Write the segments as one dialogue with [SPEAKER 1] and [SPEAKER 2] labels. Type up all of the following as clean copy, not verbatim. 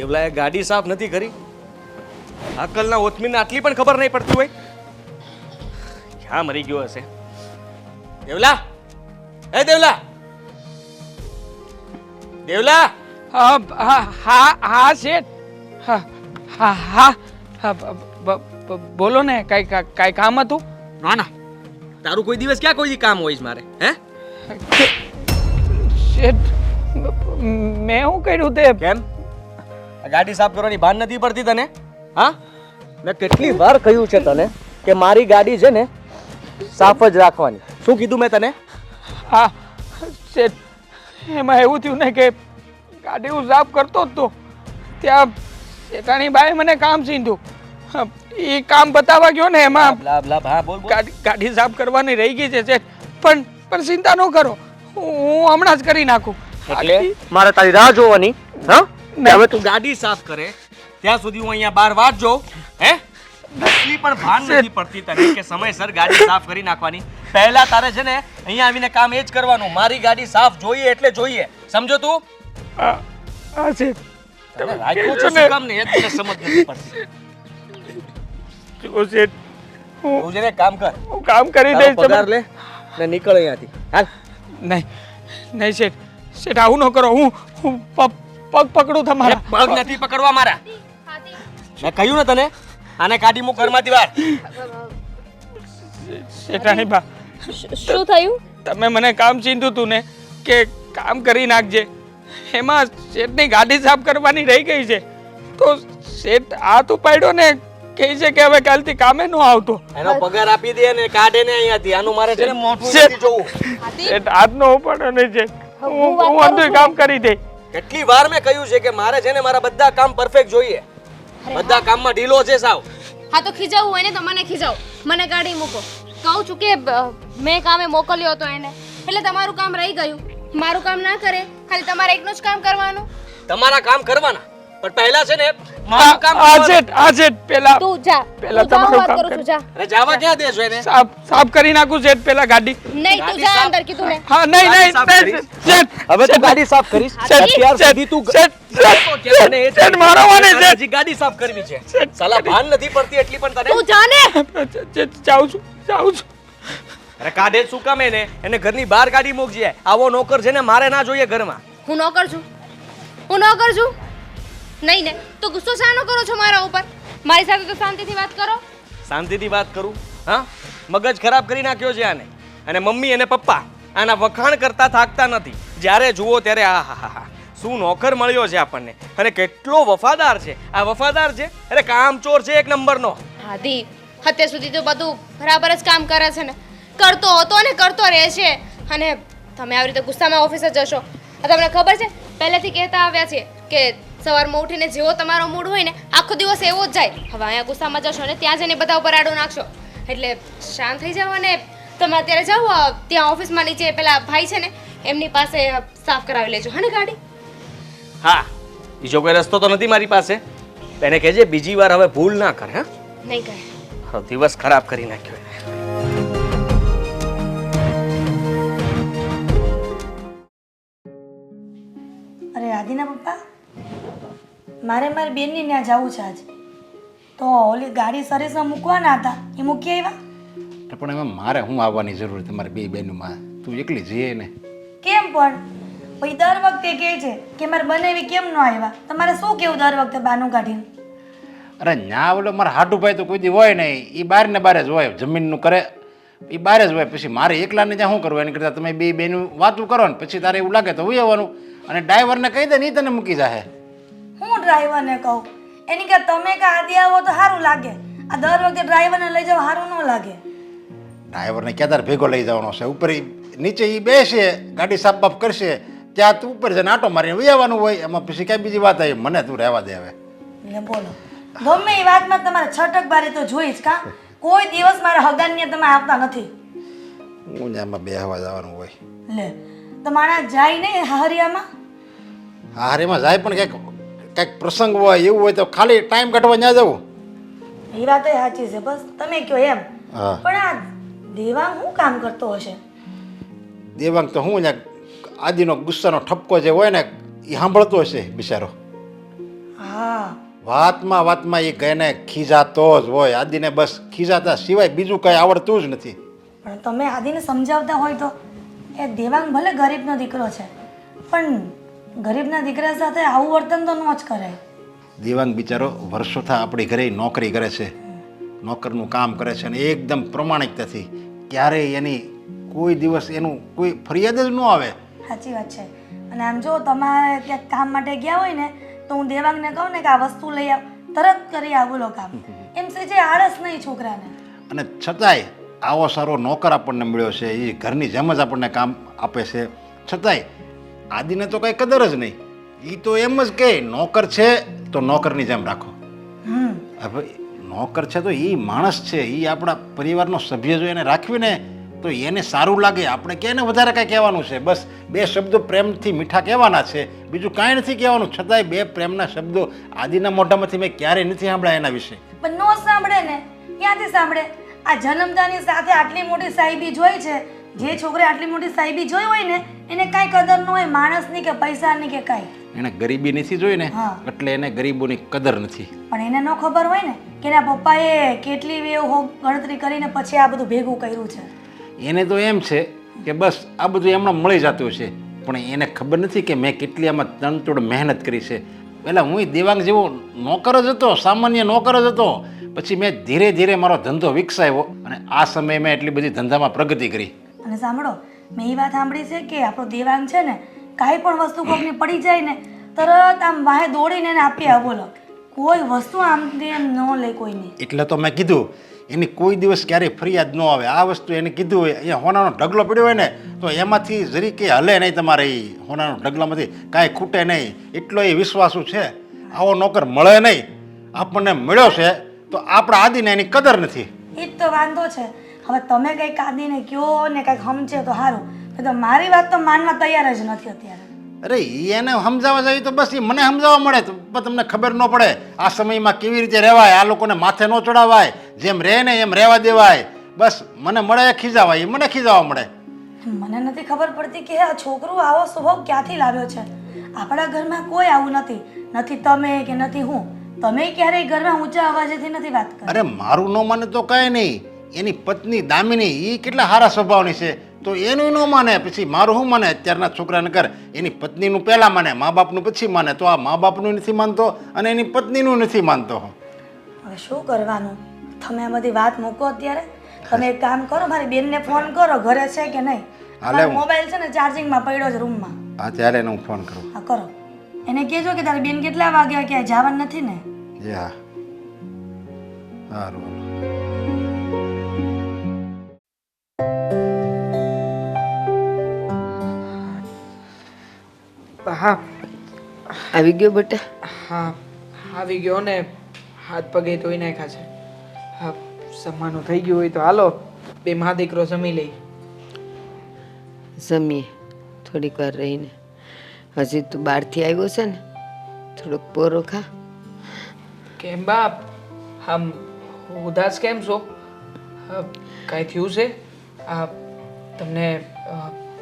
[SPEAKER 1] દેવલાએ ગાડી સાફ નથી કરી. અકલના ઓથમીને આટલી પણ ખબર નહીં પડતી હોય. ક્યાં મરી ગયો હશે? દેવલા, હે દેવલા, દેવલા.
[SPEAKER 2] હા શેઠ. હા બોલો ને, કાંઈ કામ હતું?
[SPEAKER 1] ના ના, તારું કોઈ દિવસ ક્યાં કોઈ કામ હોય છે મારે? હે
[SPEAKER 2] શેઠ, મેં શું કર્યું તે?
[SPEAKER 1] કેમ આ ગાડી સાફ કરવાની ભાન નથી પડતી તને? હા, મેં કેટલી વાર કહ્યું છે તને કે મારી ગાડી છે ને સાફ જ રાખવાની. શું કીધું મેં તને?
[SPEAKER 2] હા શેઠ, એમાં એવું થયું ને કે ગાડી હું સાફ કરતો જ તો ત્યાં શેઠાણી બાએ મને કામ સીંધું. એ કામ બતાવવા ગયો ને એમાં ગાડી સાફ કરવાની રહી ગઈ છે શેઠ. પણ ચિંતા ન કરો, હું હમણાં જ કરી નાખું.
[SPEAKER 1] એટલે મારે તારી રાહ જોવાની? હા, હવે તું ગાડી સાફ કરે ત્યાં સુધી હું અહીંયા બહાર વાટ જોઉં? હે, એટલી પણ ભાન નથી પડતી તને કે સમયસર ગાડી સાફ કરી નાખવાની? પહેલા તારે છે ને અહીંયા આવીને કામ એ જ કરવાનું. મારી ગાડી સાફ જોઈએ એટલે જોઈએ, સમજો તું?
[SPEAKER 2] હા શેઠ,
[SPEAKER 1] તને રાખ્યું છે શું કામ ને એ તને સમજ નથી પડતી.
[SPEAKER 2] જો શેઠ,
[SPEAKER 1] તું જેને કામ કર,
[SPEAKER 2] હું કામ કરી દઈશ.
[SPEAKER 1] પગાર લે ને નીકળ અહીંયાથી. હાલ.
[SPEAKER 2] નહીં શેઠ, શેઠ આવું ન કરો. હું પગ પકડું તમારા.
[SPEAKER 1] પગ નથી પકડવા મારા. મેં કહ્યું ને તને, આને કાઢી મૂક ઘરમાંથી બહાર.
[SPEAKER 2] શેઠાણી બા,
[SPEAKER 3] શું થયું?
[SPEAKER 2] તમે મને કામ ચીંધ્યું તું ને કે કામ કરી નાખજે, એમાં શેઠની ગાડી સાફ કરવાની રહી ગઈ છે તો શેઠ હાથ ઉપાડ્યો ને કહે છે કે હવે કાલથી કામે ન આવતો.
[SPEAKER 1] એનો પગાર આપી દે ને કાઢે ને અહીંયાથી. આનું મારે છે ને મોઢું નથી જોવું.
[SPEAKER 2] શેઠ હાથ નો ઉપાડ્યો નહીં છે. હું અંધું કામ કરી દે.
[SPEAKER 1] કેટલી વાર મેં કહ્યું છે કે મારે છે ને મારા બધા કામ પરફેક્ટ જોઈએ. બધા કામમાં ઢીલો છે સાવ.
[SPEAKER 3] હા તો ખીજાવું હોય ને તો મને ખીજાવ, મને ગાડી મૂકો. કહું છું કે મેં કામે મોકલ્યો હતો એને, એટલે તમારું કામ રહી ગયું. મારું કામ ના કરે, ખાલી તમારે એકનું જ કામ કરવાનું.
[SPEAKER 1] તમારા કામ કરવાના, પણ પહેલા છે ને મારું કામ
[SPEAKER 2] આ શેઠ પેલા
[SPEAKER 3] તું જા,
[SPEAKER 2] પેલા
[SPEAKER 3] હું
[SPEAKER 2] તમારું
[SPEAKER 3] વાત
[SPEAKER 2] કામ
[SPEAKER 3] કરું છું, જા.
[SPEAKER 1] અરે જાવા ક્યાં દેશો એને?
[SPEAKER 2] સાફ કરી નાખું શેઠ પેલા ગાડી.
[SPEAKER 3] નહીં તું જા અંદર કીધું ને.
[SPEAKER 2] હા નહીં શેઠ,
[SPEAKER 1] હવે તું ગાડી સાફ કરીશ? અત્યાર સુધી તું
[SPEAKER 2] શેઠ મારો વાને શેઠ.
[SPEAKER 1] હજી ગાડી સાફ કરવી છે? સાલા ભાન નથી પડતી એટલી પણ તને?
[SPEAKER 3] તું જા ને.
[SPEAKER 2] જાઉં છું.
[SPEAKER 1] અરે કાઢે શું કામ એને ઘરની બહાર કાઢી મૂકજે. આવો નોકર છે ને મારે ના જોઈએ ઘરમાં.
[SPEAKER 3] હું નોકર છું? નહીં ને, તો ગુસ્સો શાનો કરો છો મારા ઉપર? મારી સાથે તો શાંતિથી વાત કરો.
[SPEAKER 1] શાંતિથી વાત કરું? હા, મગજ ખરાબ કરી નાખ્યો છે આને. અને મમ્મી અને પપ્પા આના વખાણ કરતા થાકતા નથી. જ્યારે જુઓ ત્યારે આ શું નોકર મળ્યો છે આપણને, અને કેટલો વફાદાર છે. આ વફાદાર છે? અરે કામચોર છે એક નંબરનો.
[SPEAKER 3] હાદી, અત્યાર સુધી તો બધું બરાબર જ કામ કરે છે ને, કરતો હતો ને કરતો રહે છે. અને તમે આવી રીતે ગુસ્સામાં ઓફિસે જશો. તમને ખબર છે, પહેલેથી કહેતા આવ્યા છે કે સવારમાં ઉઠીને જેવો તમારો મૂડ હોય ને આખો દિવસ એવો જ જાય. હવે અહીંયા ગુસ્સામાં જશો ને ત્યાં જઈને બધા ઉપર આડો નાખશો. એટલે શાંત થઈ જાઓ અને તમે અત્યારે જાઓ ત્યાં ઓફિસમાં નીચે પેલા ભાઈ છે ને એમની પાસે સાફ કરાવી લેજો. હા ને ગાડી?
[SPEAKER 1] હા, બીજો કોઈ રસ્તો તો નથી મારી પાસે. એને કહેજે બીજી વાર હવે ભૂલ ના કરે. હા,
[SPEAKER 3] નહીં કરે.
[SPEAKER 1] દિવસ ખરાબ કરી નાખ્યો એને.
[SPEAKER 4] અરે આદિના પપ્પા, મારી બેનની ત્યાં જવું છે આજે. તો ઓલી ગાડી સર્વિસમાં મૂકવાના હતા, એ મૂકી આવ્યા?
[SPEAKER 5] પણ એમાં મારે હું આવવાની જરૂર તમારી બે બહેનોમાં? તું એકલી જઈએ ને.
[SPEAKER 4] કેમ પણ? પછી દર વખતે કહે છે કે મારે બનાવી કેમ ન આવ્યા? તમારે શું કેવું દર વખતે બાનું કાઢીને?
[SPEAKER 5] અરે ન્યા ઓલો મારા હાટુભાઈ તો કોઈ દી હોય નહીં, એ બહાર ને બહાર જ હોય, જમીનનું કરે એ બહાર જ હોય. પછી મારે એકલાને ત્યાં શું કરવું? એની કરતાં તમે બે બહેનું વાતું કરો ને પછી તારે એવું લાગે તો હું આવવાનું. અને ડ્રાઈવરને કહી દે ને એ તને મૂકી જાહે.
[SPEAKER 4] હું ડ્રાઈવરને કહું? એની કે તમે કે આદિ આવો તો સારું લાગે. આ દર વખતે ડ્રાઈવરને લઈ જાવ સારું ન લાગે.
[SPEAKER 5] ડ્રાઈવરને ક્યાં તારે ભેગો લઈ જવાનો છે? ઉપર નીચે એ બેસે, ગાડી સાફ બાફ કરશે, ત્યાં તું ઉપર જઈને આટો મારીને વહી આવવાનું હોય. એમાં પછી કાંઈ બીજી વાત આવી? મને તું રહેવા દે હવે.
[SPEAKER 4] એટલે બોલો, ગમે એ વાતમાં તમારે છટક બારી તો જોઈ જ કા? કોઈ દિવસ મારા હગાનને તમે આપતા નથી.
[SPEAKER 5] હું એમાં બે હવા જવાનું હોય.
[SPEAKER 4] લે તો માણા જાય ને હરિયામાં?
[SPEAKER 5] હારીમાં જાય પણ કંઈક પ્રસંગ હોય એવું હોય તો ખાલી ટાઈમ કાઢવા ત્યાં જવું.
[SPEAKER 4] એ વાત સાચી છે, બસ તમે કહો એમ.
[SPEAKER 5] હા,
[SPEAKER 4] પણ આ દેવાંગ શું કામ કરતો હશે?
[SPEAKER 5] દેવાંગ તો હું આદિનો ગુસ્સાનો ઠપકો જે હોય ને એ સાંભળતો હશે બિચારો.
[SPEAKER 4] હા
[SPEAKER 5] વાતમાં વાતમાં એ ગઈને ખીજાતો જ હોય. આદિને બસ ખીજાતા સિવાય બીજું કંઈ આવડતું જ નથી.
[SPEAKER 4] પણ તમે આદિને સમજાવતા હોય તો એ દેવાંગ ભલે ગરીબનો દીકરો છે પણ ગરીબના દીકરા સાથે આવું વર્તન તો ન જ કરાય.
[SPEAKER 5] દેવાંગ બિચારો વર્ષોથી આપણી ઘરે નોકરી કરે છે, નોકરનું કામ કરે છે અને એકદમ પ્રમાણિકતાથી ક્યારેય એની કોઈ દિવસ એનું કોઈ ફરિયાદ જ ન આવે.
[SPEAKER 4] સાચી વાત છે. અને આમ જો તમારે ક્યાંક કામ માટે ગયા હોય ને તો હું દેવાંગને કહું ને કે આ વસ્તુ લઈ આવ, તરત કરી આવ બોલો કામ. એમ સેજે આળસ નહીં છોકરાને.
[SPEAKER 5] અને છતાંય આવો સારો નોકર આપણને મળ્યો છે, એ ઘરની જેમ જ આપણને કામ આપે છે, છતાંય આદિને તો કંઈ કદર જ નહીં. એ તો એમ જ કે નોકર છે તો નોકરની જેમ રાખો. હવે નોકર છે તો એ માણસ છે, એ આપણા પરિવારનો સભ્ય જો એને રાખવીને તો એને સારું લાગે. આપણે કે એને વધારે કાંઈ કહેવાનું છે, બસ બે શબ્દો પ્રેમથી મીઠા કહેવાના છે, બીજું કાંઈ નથી કહેવાનું. છતાંય બે પ્રેમના શબ્દો આદિના મોઢામાંથી મેં ક્યારેય નથી સાંભળ્યા એના વિશે.
[SPEAKER 4] પણ નો સાંભળે ને, ક્યાંથી સાંભળે? આ જન્મતાની સાથે આટલી મોટી સાહેબી જોઈ છે. જે છોકરે આટલી મોટી સાહેબી જોઈ હોય ને એને કાંઈ કદર ન હોય માણસની કે પૈસાની કે કાંઈ.
[SPEAKER 5] એને ગરીબી નથી જોઈ ને
[SPEAKER 4] હા.
[SPEAKER 5] એટલે એને ગરીબોની કદર નથી.
[SPEAKER 4] પણ એને ન ખબર હોય ને કે એના પપ્પાએ કેટલી ગણતરી કરીને પછી આ બધું ભેગું કર્યું છે.
[SPEAKER 5] એને તો એમ છે કે બસ આ બધું એમને મળી જતું છે, પણ એને ખબર નથી કે મેં કેટલી આમાં તનતોડ મહેનત કરી છે. પહેલાં હું દેવાંગ જેવો નોકર જ હતો, સામાન્ય નોકર જ હતો. પછી મેં ધીરે ધીરે મારો ધંધો વિકસાવ્યો અને આ સમયે મેં એટલી બધી ધંધામાં પ્રગતિ કરી.
[SPEAKER 4] અને સાંભળો, મેં એ વાત સાંભળી છે કે આપણો દેવાંગ છે ને કાંઈ પણ વસ્તુ કોકની પડી જાય ને તરત આમ વાહે દોડીને એને આપી આવ બોલો. કોઈ વસ્તુ આમ તેમ ન લે કોઈની.
[SPEAKER 5] એટલે તો મેં કીધું એની કોઈ દિવસ ક્યારેય ફરિયાદ ન આવે. આ વસ્તુ એને કીધું હોય અહીંયા હોનાનો ઢગલો પડ્યો હોય ને તો એમાંથી જરી કે હલે નહીં, તમારે એ હોનાનો ઢગલામાંથી કાંઈ ખૂટે નહીં, એટલો એ વિશ્વાસુ છે. આવો નોકર મળે નહીં, આપણને મળ્યો છે તો આપણા આદિને એની કદર નથી.
[SPEAKER 4] એ જ તો વાંધો છે. હવે તમે કંઈક આદિને કહો ને કંઈક સમજે તો સારું, તો મારી વાત તો માનવા તૈયાર જ નથી અત્યારે.
[SPEAKER 5] અરે એને સમજાવવા જાય તો બસ એ મને સમજાવવા મળે તો પણ તમને ખબર ન પડે આ સમયમાં કેવી રીતે રહેવાય, આ લોકોને માથે ન ચડાવાય, જેમ રહે ને એમ રહેવા દેવાય. બસ મને મળે ખીજાવાય, મને ખીજાવા મળે.
[SPEAKER 4] મને નથી ખબર પડતી કે આ છોકરો આવો સ્વભાવ ક્યાંથી લાવ્યો છે. આપણા ઘરમાં કોઈ આવું નથી, નથી તમે કે નથી હું. તમે ક્યારેય ઘરમાં ઊંચા અવાજેથી નથી વાત કરી.
[SPEAKER 5] અરે મારું ન માને તો કાંઈ નહીં, એની પત્ની દામિની એ કેટલા સારા સ્વભાવની છે તો એનું ન માને પછી મારું શું માને? અત્યારના છોકરાને કર એની પત્નીનું પહેલાં માને, મા બાપનું પછી માને, તો આ મા બાપનું નથી માનતો અને એની પત્નીનું નથી માનતો.
[SPEAKER 4] હવે શું કરવાનું? તમે આ બધી વાત મૂકો અત્યારે. તમે એક કામ કરો, મારી બેનને ફોન કરો ઘરે છે કે નહીં. મારો મોબાઈલ છે ને ચાર્જિંગમાં પડ્યો છે રૂમમાં.
[SPEAKER 5] હા ત્યારે હું ફોન કરું.
[SPEAKER 4] હા કરો. એને કહેજો કે તારી બેન કેટલા વાગ્યા ક્યાંય જવાનું નથી ને.
[SPEAKER 5] હા સારું.
[SPEAKER 2] હા
[SPEAKER 6] આવી ગયો બેટા?
[SPEAKER 2] હા આવી ગયો ને હાથ પગે ધોઈ નાખ્યા છે. હા જમવાનું થઈ ગયું હોય તો હાલો બે મા દીકરો જમી લઈ.
[SPEAKER 6] જમીએ થોડીક વાર રહીને. હજી તું બહારથી આવ્યો છે ને, થોડોક પોરો ખા.
[SPEAKER 2] કેમ બાપ આમ ઉદાસ કેમ છો? કાંઈ થયું છે? તમને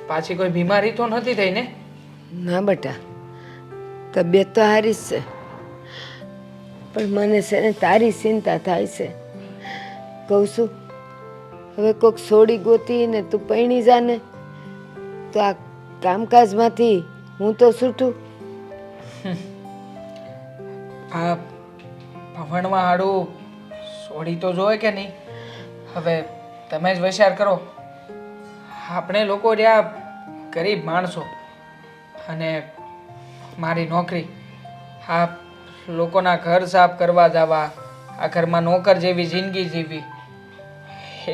[SPEAKER 2] પાછી કોઈ બીમારી તો નથી થઈ ને?
[SPEAKER 6] ના બેટા, તબિયત તો સારી જ છે, પણ મને છે ને તારી ચિંતા થાય છે. કહું છું હવે કોઈક છોડી ગોતી ને તું પૈણી જા ને તો આ કામકાજમાંથી હું તો છૂટું.
[SPEAKER 2] આ ભણવા હાડું છોડી તો જોવે કે નહીં? હવે તમે જ વિચાર કરો. આપણે લોકો રહ્યા ગરીબ માણસો અને મારી નોકરી, આ લોકોના ઘર સાફ કરવા જવા, આ ઘરમાં નોકર જેવી જિંદગી જીવી,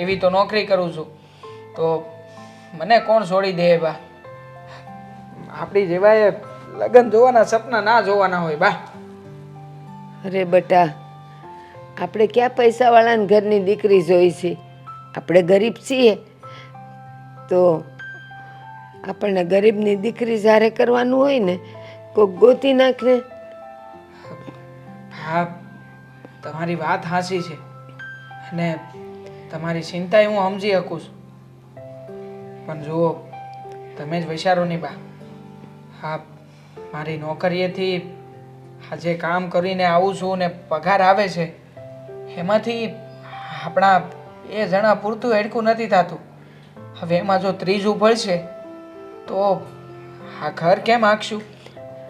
[SPEAKER 2] એવી તો નોકરી કરું છું તો મને કોણ છોડી દે બા? આપણી જેવાએ લગ્ન જોવાના સપના ના જોવાના હોય બા.
[SPEAKER 6] અરે બેટા, આપણે ક્યાં પૈસાવાળાના ઘરની દીકરી જોઈ છે? આપણે ગરીબ છીએ તો આપણને ગરીબની દીકરી જ્યારે કરવાનું હોય ને કોઈક ગોતી નાખને.
[SPEAKER 2] હા તમારી વાત સાચી છે અને તમારી ચિંતા હું સમજી શકું છું, પણ જુઓ તમે જ વિચારો નહીં બા. હા મારી નોકરીએથી આજે કામ કરીને આવું છું ને પગાર આવે છે એમાંથી આપણા એ જણા પૂરતું હેડકું નથી થતું. હવે એમાં જો ત્રીજું ભળશે તો આ ઘર કેમ આંકશું?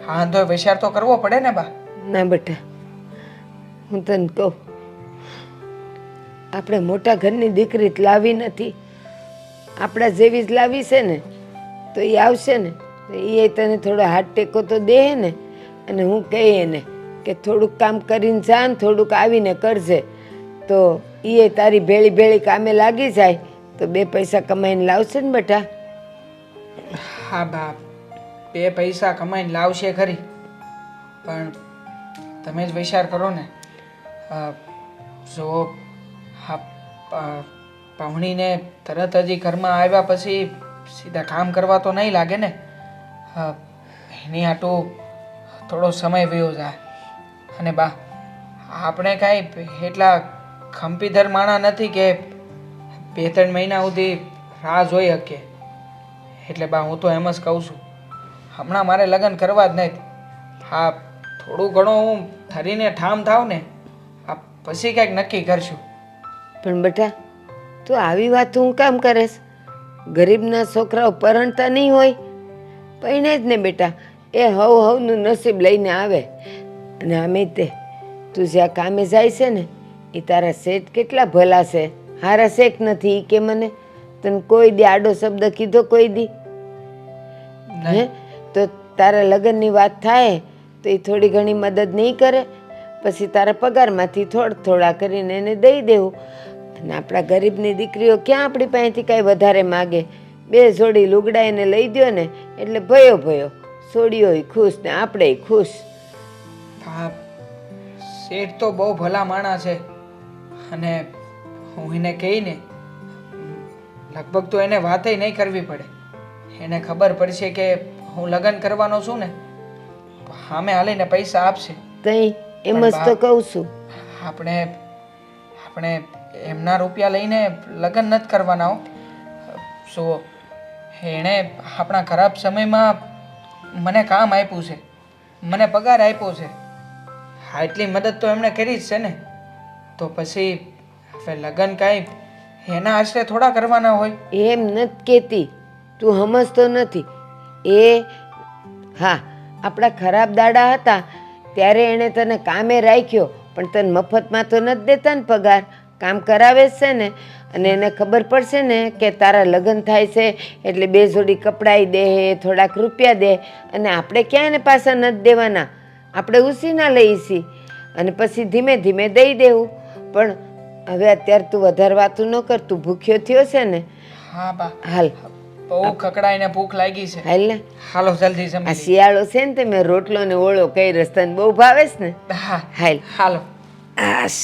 [SPEAKER 2] હા તો વિચાર તો કરવો પડે ને બા.
[SPEAKER 6] ના બેટા, હું તને કહું, આપણે મોટા ઘરની દીકરી જ લાવી નથી, આપણા જેવી જ લાવી છે ને. તો એ આવશે ને તો એ તને થોડો હાથ ટેકો તો દે ને. અને હું કહીએ ને કે થોડુંક કામ કરીને જા ને થોડુંક આવીને કરજે, તો એ તારી ભેળી ભેળી કામે લાગી જાય તો 2 પૈસા કમાઈને લાવશે ને બેટા.
[SPEAKER 2] હા બા, 2 પૈસા કમાઈને લાવશે ખરી, પણ તમે જ વિચાર કરો ને. જો પાहुણીને તરત જ ઘરમાં આવ્યા પછી સીધા કામ કરવા તો નહીં લાગે ને. એની હાટું થોડો સમય વયો જાય. અને બા, આપણે કાંઈ એટલા ખંપીધર માણા નથી કે 2-3 મહિના સુધી રાહ જોઈ શકીએ. એટલે બા, હું તો એમ જ કહું છું, હમણાં મારે લગ્ન કરવા જ નહીં. હા, થોડું ઘણું હું થરીને ઠામ થાવ ને પછી કંઈક નક્કી કરશું.
[SPEAKER 6] પણ બેટા, તું આવી વાત હું કામ કરેશ? ગરીબના છોકરાઓ પરણતા નહીં હોય? પૈણે જ ને બેટા, એ હવનું નસીબ લઈને આવે. અને આમે તે તું જ્યાં કામે જાય છે ને એ તારા શેઠ કેટલા ભલા છે, હારા શેઠ નથી ઈ કે મને? તને કોઈ દી આડો શબ્દ કીધો કોઈ દી? હે? તો તારા લગ્નની વાત થાય તો એ થોડી ઘણી મદદ નહીં કરે? પછી તારા પગારમાંથી થોડા કરીને એને દઈ દેવું. અને આપણા ગરીબની દીકરીઓ ક્યાં આપણી પાસેથી કાંઈ વધારે માગે? 2 જોડી લુગડા એને લઈ દ્યો ને એટલે ભયો ભયો, સોડીઓય ખુશ ને આપણે ખુશ.
[SPEAKER 2] હા, શેઠ તો બહુ ભલા માણા છે. અને હું એને કહીને લગભગ તો એને વાતે નહીં કરવી પડે. એને ખબર પડશે કે હું લગ્ન કરવાનો છું ને, સામે હાલીને પૈસા આપશે.
[SPEAKER 6] તઈ એમ જ તો કહું છું.
[SPEAKER 2] આપણે એમના રૂપિયા લઈને લગ્ન નથી કરવાના હો. સો એણે આપણા ખરાબ સમયમાં મને કામ આપ્યું છે, મને પગાર આપ્યો છે. હા, એટલી મદદ તો એમણે કરી જ છે ને. તો પછી હવે લગ્ન કાંઈ એના આશરે થોડા કરવાના હોય.
[SPEAKER 6] એમ નથી કહેતી, તું સમજતો નથી. એ હા, આપણા ખરાબ દાડા હતા ત્યારે એણે તને કામે રાખ્યો, પણ તને મફતમાં તો નથી દેતા ને પગાર, કામ કરાવે જ છે ને. અને એને ખબર પડશે ને કે તારા લગ્ન થાય છે એટલે 2 જોડી કપડાં દે, થોડાક રૂપિયા દે. અને આપણે ક્યાં એને પાછા નથી દેવાના, આપણે ઉસીના લઈશી અને પછી ધીમે ધીમે દઈ દેવું. પણ હવે અત્યારે તું વધારે વાતું ન કર, તું ભૂખ્યો થયો છે ને.
[SPEAKER 2] હા બા,
[SPEAKER 6] હાલ,
[SPEAKER 2] બહુ ખકડાઈને ભૂખ લાગી છે.
[SPEAKER 6] હાલ ને.
[SPEAKER 2] હાલો જલ્દી
[SPEAKER 6] આ
[SPEAKER 2] જમી.
[SPEAKER 6] શિયાળો છે ને તે મેં રોટલો ને ઓળો કઈ રસ્તાને બહુ ભાવે છે ને.
[SPEAKER 2] હા,
[SPEAKER 6] હાલ.
[SPEAKER 2] હાલો.
[SPEAKER 6] આશ.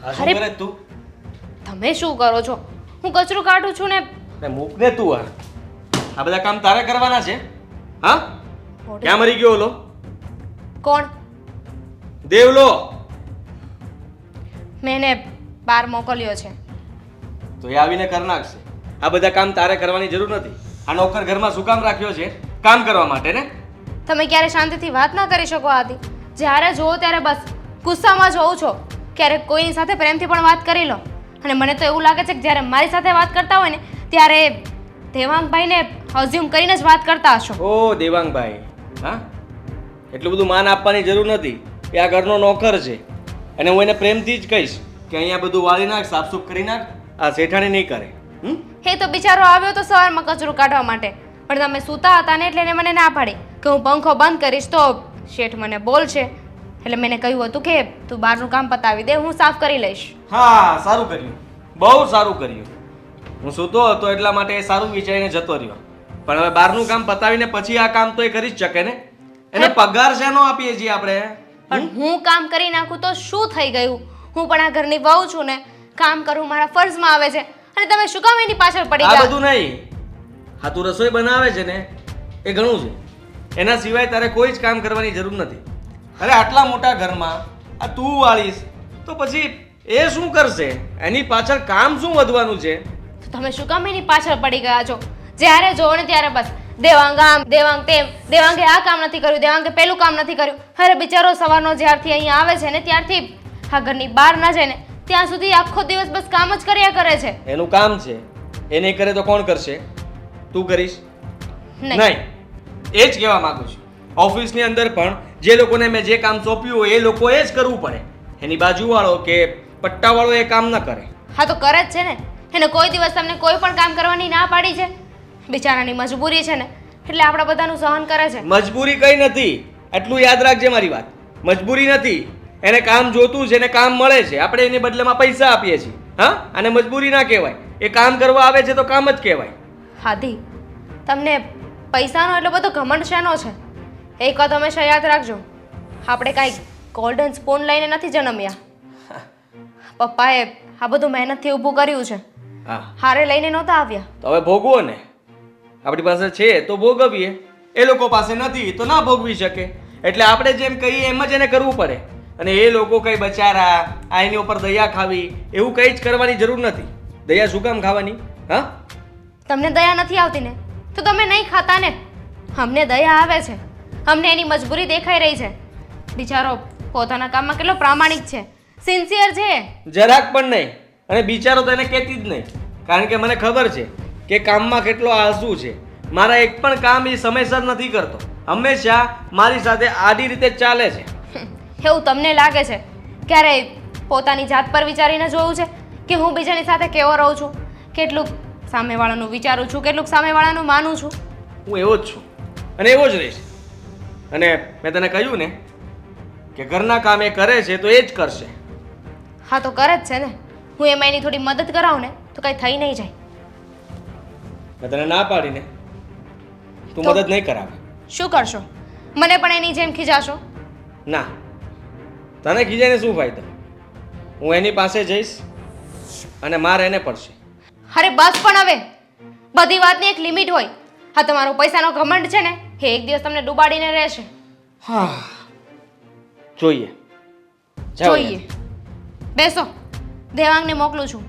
[SPEAKER 1] આ શું કરે તું?
[SPEAKER 3] તમે શું કરો છો? હું કચરું કાઢું છું ને.
[SPEAKER 1] ને મૂક ને તું. આ બધા કામ તારે કરવાના છે? હા, ક્યાં મરી ગયો ઓલો
[SPEAKER 3] કોણ?
[SPEAKER 1] દેવલો.
[SPEAKER 3] મેં એને બહાર મોકલ્યો છે.
[SPEAKER 1] તો એ આવીને કરી નાખશે. આ બધા કામ તારે કરવાની જરૂર નથી. આ નોકર ઘરમાં શું કામ રાખ્યો છે? કામ કરવા માટે ને.
[SPEAKER 3] તમે ક્યારે શાંતિથી વાત ના કરી શકો આદિ? જ્યારે જોવો ત્યારે બસ ગુસ્સામાં જોઉં છો. ક્યારેક કોઈની સાથે પ્રેમથી પણ વાત કરી લો. અને મને તો એવું લાગે છે કે જ્યારે મારી સાથે વાત કરતા હોય ને ત્યારે દેવાંગભાઈને અઝ્યુમ કરીને જ વાત કરતા હશો.
[SPEAKER 1] ઓ દેવાંગભાઈ, હા, એટલું બધું માન આપવાની જરૂર નથી. એ આ ઘરનો નોકર છે અને હું એને પ્રેમથી જ કહીશ કે અહીંયા બધું વાળી નાખ, સાફસૂફ કરી નાખ. આ શેઠાણી નહીં કરે.
[SPEAKER 3] એ તો બિચારો આવ્યો તો સવારમાં કચરું કાઢવા માટે, પણ તમે સૂતા હતા ને એટલે એને મને ના પાડી કે હું પંખો બંધ કરીશ તો શેઠ મને બોલશે. એટલે મેં કહ્યું હતું કે તું બહારનું કામ પતાવી દે, હું સાફ કરી લઈશ.
[SPEAKER 1] હા, સારું કર્યું, બહુ સારું કર્યું. હું સૂતો હતો એટલા માટે એ સારું વિચારીને જતો રહ્યો. પણ હવે બહારનું કામ પતાવીને પછી આ કામ તો એ કરી જ શકે ને. એને પગાર શેનો આપીએ છીએ આપણે?
[SPEAKER 3] પણ હું કામ કરી નાખું તો શું થઈ ગયું? હું પણ આ ઘરની વહુ છું ને, કામ કરવું મારા ફરજમાં આવે છે. અને તમે શું કામ એની પાછળ પડી
[SPEAKER 1] આ
[SPEAKER 3] ગયા?
[SPEAKER 1] બધું નહીં. હા, તું રસોઈ બનાવે છે ને એ ઘણું છે. એના સિવાય તારે કોઈ જ કામ કરવાની જરૂર નથી. અરે આટલા મોટા ઘરમાં આ તું વાળીશ તો પછી એ શું કરશે? એની પાછળ કામ શું વધવાનું છે?
[SPEAKER 3] તો તમે શું કામ એની પાછળ પડી ગયા છો? જ્યારે જોવો ને ત્યારે બસ દેવાંગ આમ દેવાંગ તેમ, દેવાંગે આ કામ નથી કર્યું, દેવાંગે પેલું કામ નથી કર્યું. અરે બિચારો સવારનો જ્યારથી અહીંયા આવે છે ને ત્યારથી આ ઘરની બહાર ના જાય ને ત્યાં સુધી આખો દિવસ બસ કામ જ કર્યા કરે છે.
[SPEAKER 1] એનું કામ છે, એ નહીં કરે તો કોણ કરશે? તું કરીશ?
[SPEAKER 3] નહીં.
[SPEAKER 1] નહીં. એ જ કહેવા માંગુ છું. ઓફિસની અંદર પણ જે લોકોને મેં જે કામ સોંપ્યું હોય એ લોકોએ જ કરવું પડે. એની બાજુવાળો કે પટ્ટાવાળો એ કામ ન કરે.
[SPEAKER 3] હા તો કરે જ છે ને. એને કોઈ દિવસ તમને કોઈ પણ કામ કરવાની ના પાડી છે? બિચારાની મજબૂરી છે ને એટલે આપણા બધાનું સહન કરે છે.
[SPEAKER 1] મજબૂરી કઈ નથી, એટલું યાદ રાખજે મારી વાત. મજબૂરી નથી, એને કામ જોતું છે, એને કામ મળે છે, આપણે એની બદલામાં પૈસા આપીએ છીએ. હા, અને મજબૂરી ના કહેવાય. એ કામ કરવા આવે છે તો કામ જ કહેવાય.
[SPEAKER 3] હાદી, તમને પૈસાનો એટલો બધો ઘમંડ શેનો છે? એક વાત હંમેશા યાદ રાખજો, આપણે કાંઈ ગોલ્ડન સ્પૂન લઈને નથી જન્મ્યા. પપ્પાએ આ બધું મહેનતથી ઊભું કર્યું છે,
[SPEAKER 1] હા,
[SPEAKER 3] હારે લઈને નહોતા આવ્યા.
[SPEAKER 1] તો હવે ભોગવો ને. આપણી પાસે છે તો ભોગવીએ, એ લોકો પાસે નથી તો ના ભોગવી શકે. એટલે આપણે જેમ કહીએ એમ જ એને કરવું પડે. અને એ લોકો કઈ બચારા આ એની ઉપર દયા ખાવી એવું કંઈ જ કરવાની જરૂર નથી. દયા શું કામ ખાવાની? હા,
[SPEAKER 3] તમને દયા નથી આવતી ને તો તમે નહીં ખાતા ને. અમને દયા આવે છે, અમને એની મજબૂરી દેખાઈ રહી છે. બિચારો પોતાના કામમાં કેટલો પ્રામાણિક છે, સિન્સિયર છે.
[SPEAKER 1] જરાક પણ નહીં. અને બિચારો તો એને કહેતી જ નહીં, કારણ કે મને ખબર છે કે કામમાં કેટલો આળસુ છે. મારા એક પણ કામ એ સમયસર નથી કરતો. હંમેશા મારી સાથે આડી રીતે જ ચાલે છે.
[SPEAKER 3] એવું તમને લાગે છે? ક્યારેય પોતાની જાત પર વિચારીને જોયું છે કે હું બીજાની સાથે કેવો રહું છું, કેટલું સામેવાળાનું વિચારું છું, કેટલું સામેવાળાનું માનું છું?
[SPEAKER 1] હું એવો જ છું અને એવો જ રહીશ. અને મેં તને કહ્યું ને કે ઘરના કામ એ કરે છે તો એ જ કરશે.
[SPEAKER 3] હા તો કરે જ છે ને. હું એમાં એની થોડી મદદ કરાવું ને તો કંઈ થઈ નહીં જાય.
[SPEAKER 1] મેં તને ના પાડીને તું
[SPEAKER 3] તો-
[SPEAKER 1] મદદ નહીં કરાવે.
[SPEAKER 3] શું કરશો? મને પણ એની જેમ ખીજાશો?
[SPEAKER 1] ના, તને ખીજાઈને શું ફાયદો? હું એની પાસે જઈશ અને માર એને પડશે.
[SPEAKER 3] અરે બસ પણ હવે, બધી વાતની એક લિમિટ હોય. હા, તમારો પૈસાનો ઘમંડ છે ને એ એક દિવસ તમને ડૂબાડીને રહેશે.
[SPEAKER 1] હા, જોઈએ. જાઓ
[SPEAKER 3] જોઈએ. બેસો, દેવાંગને મોકલું છું,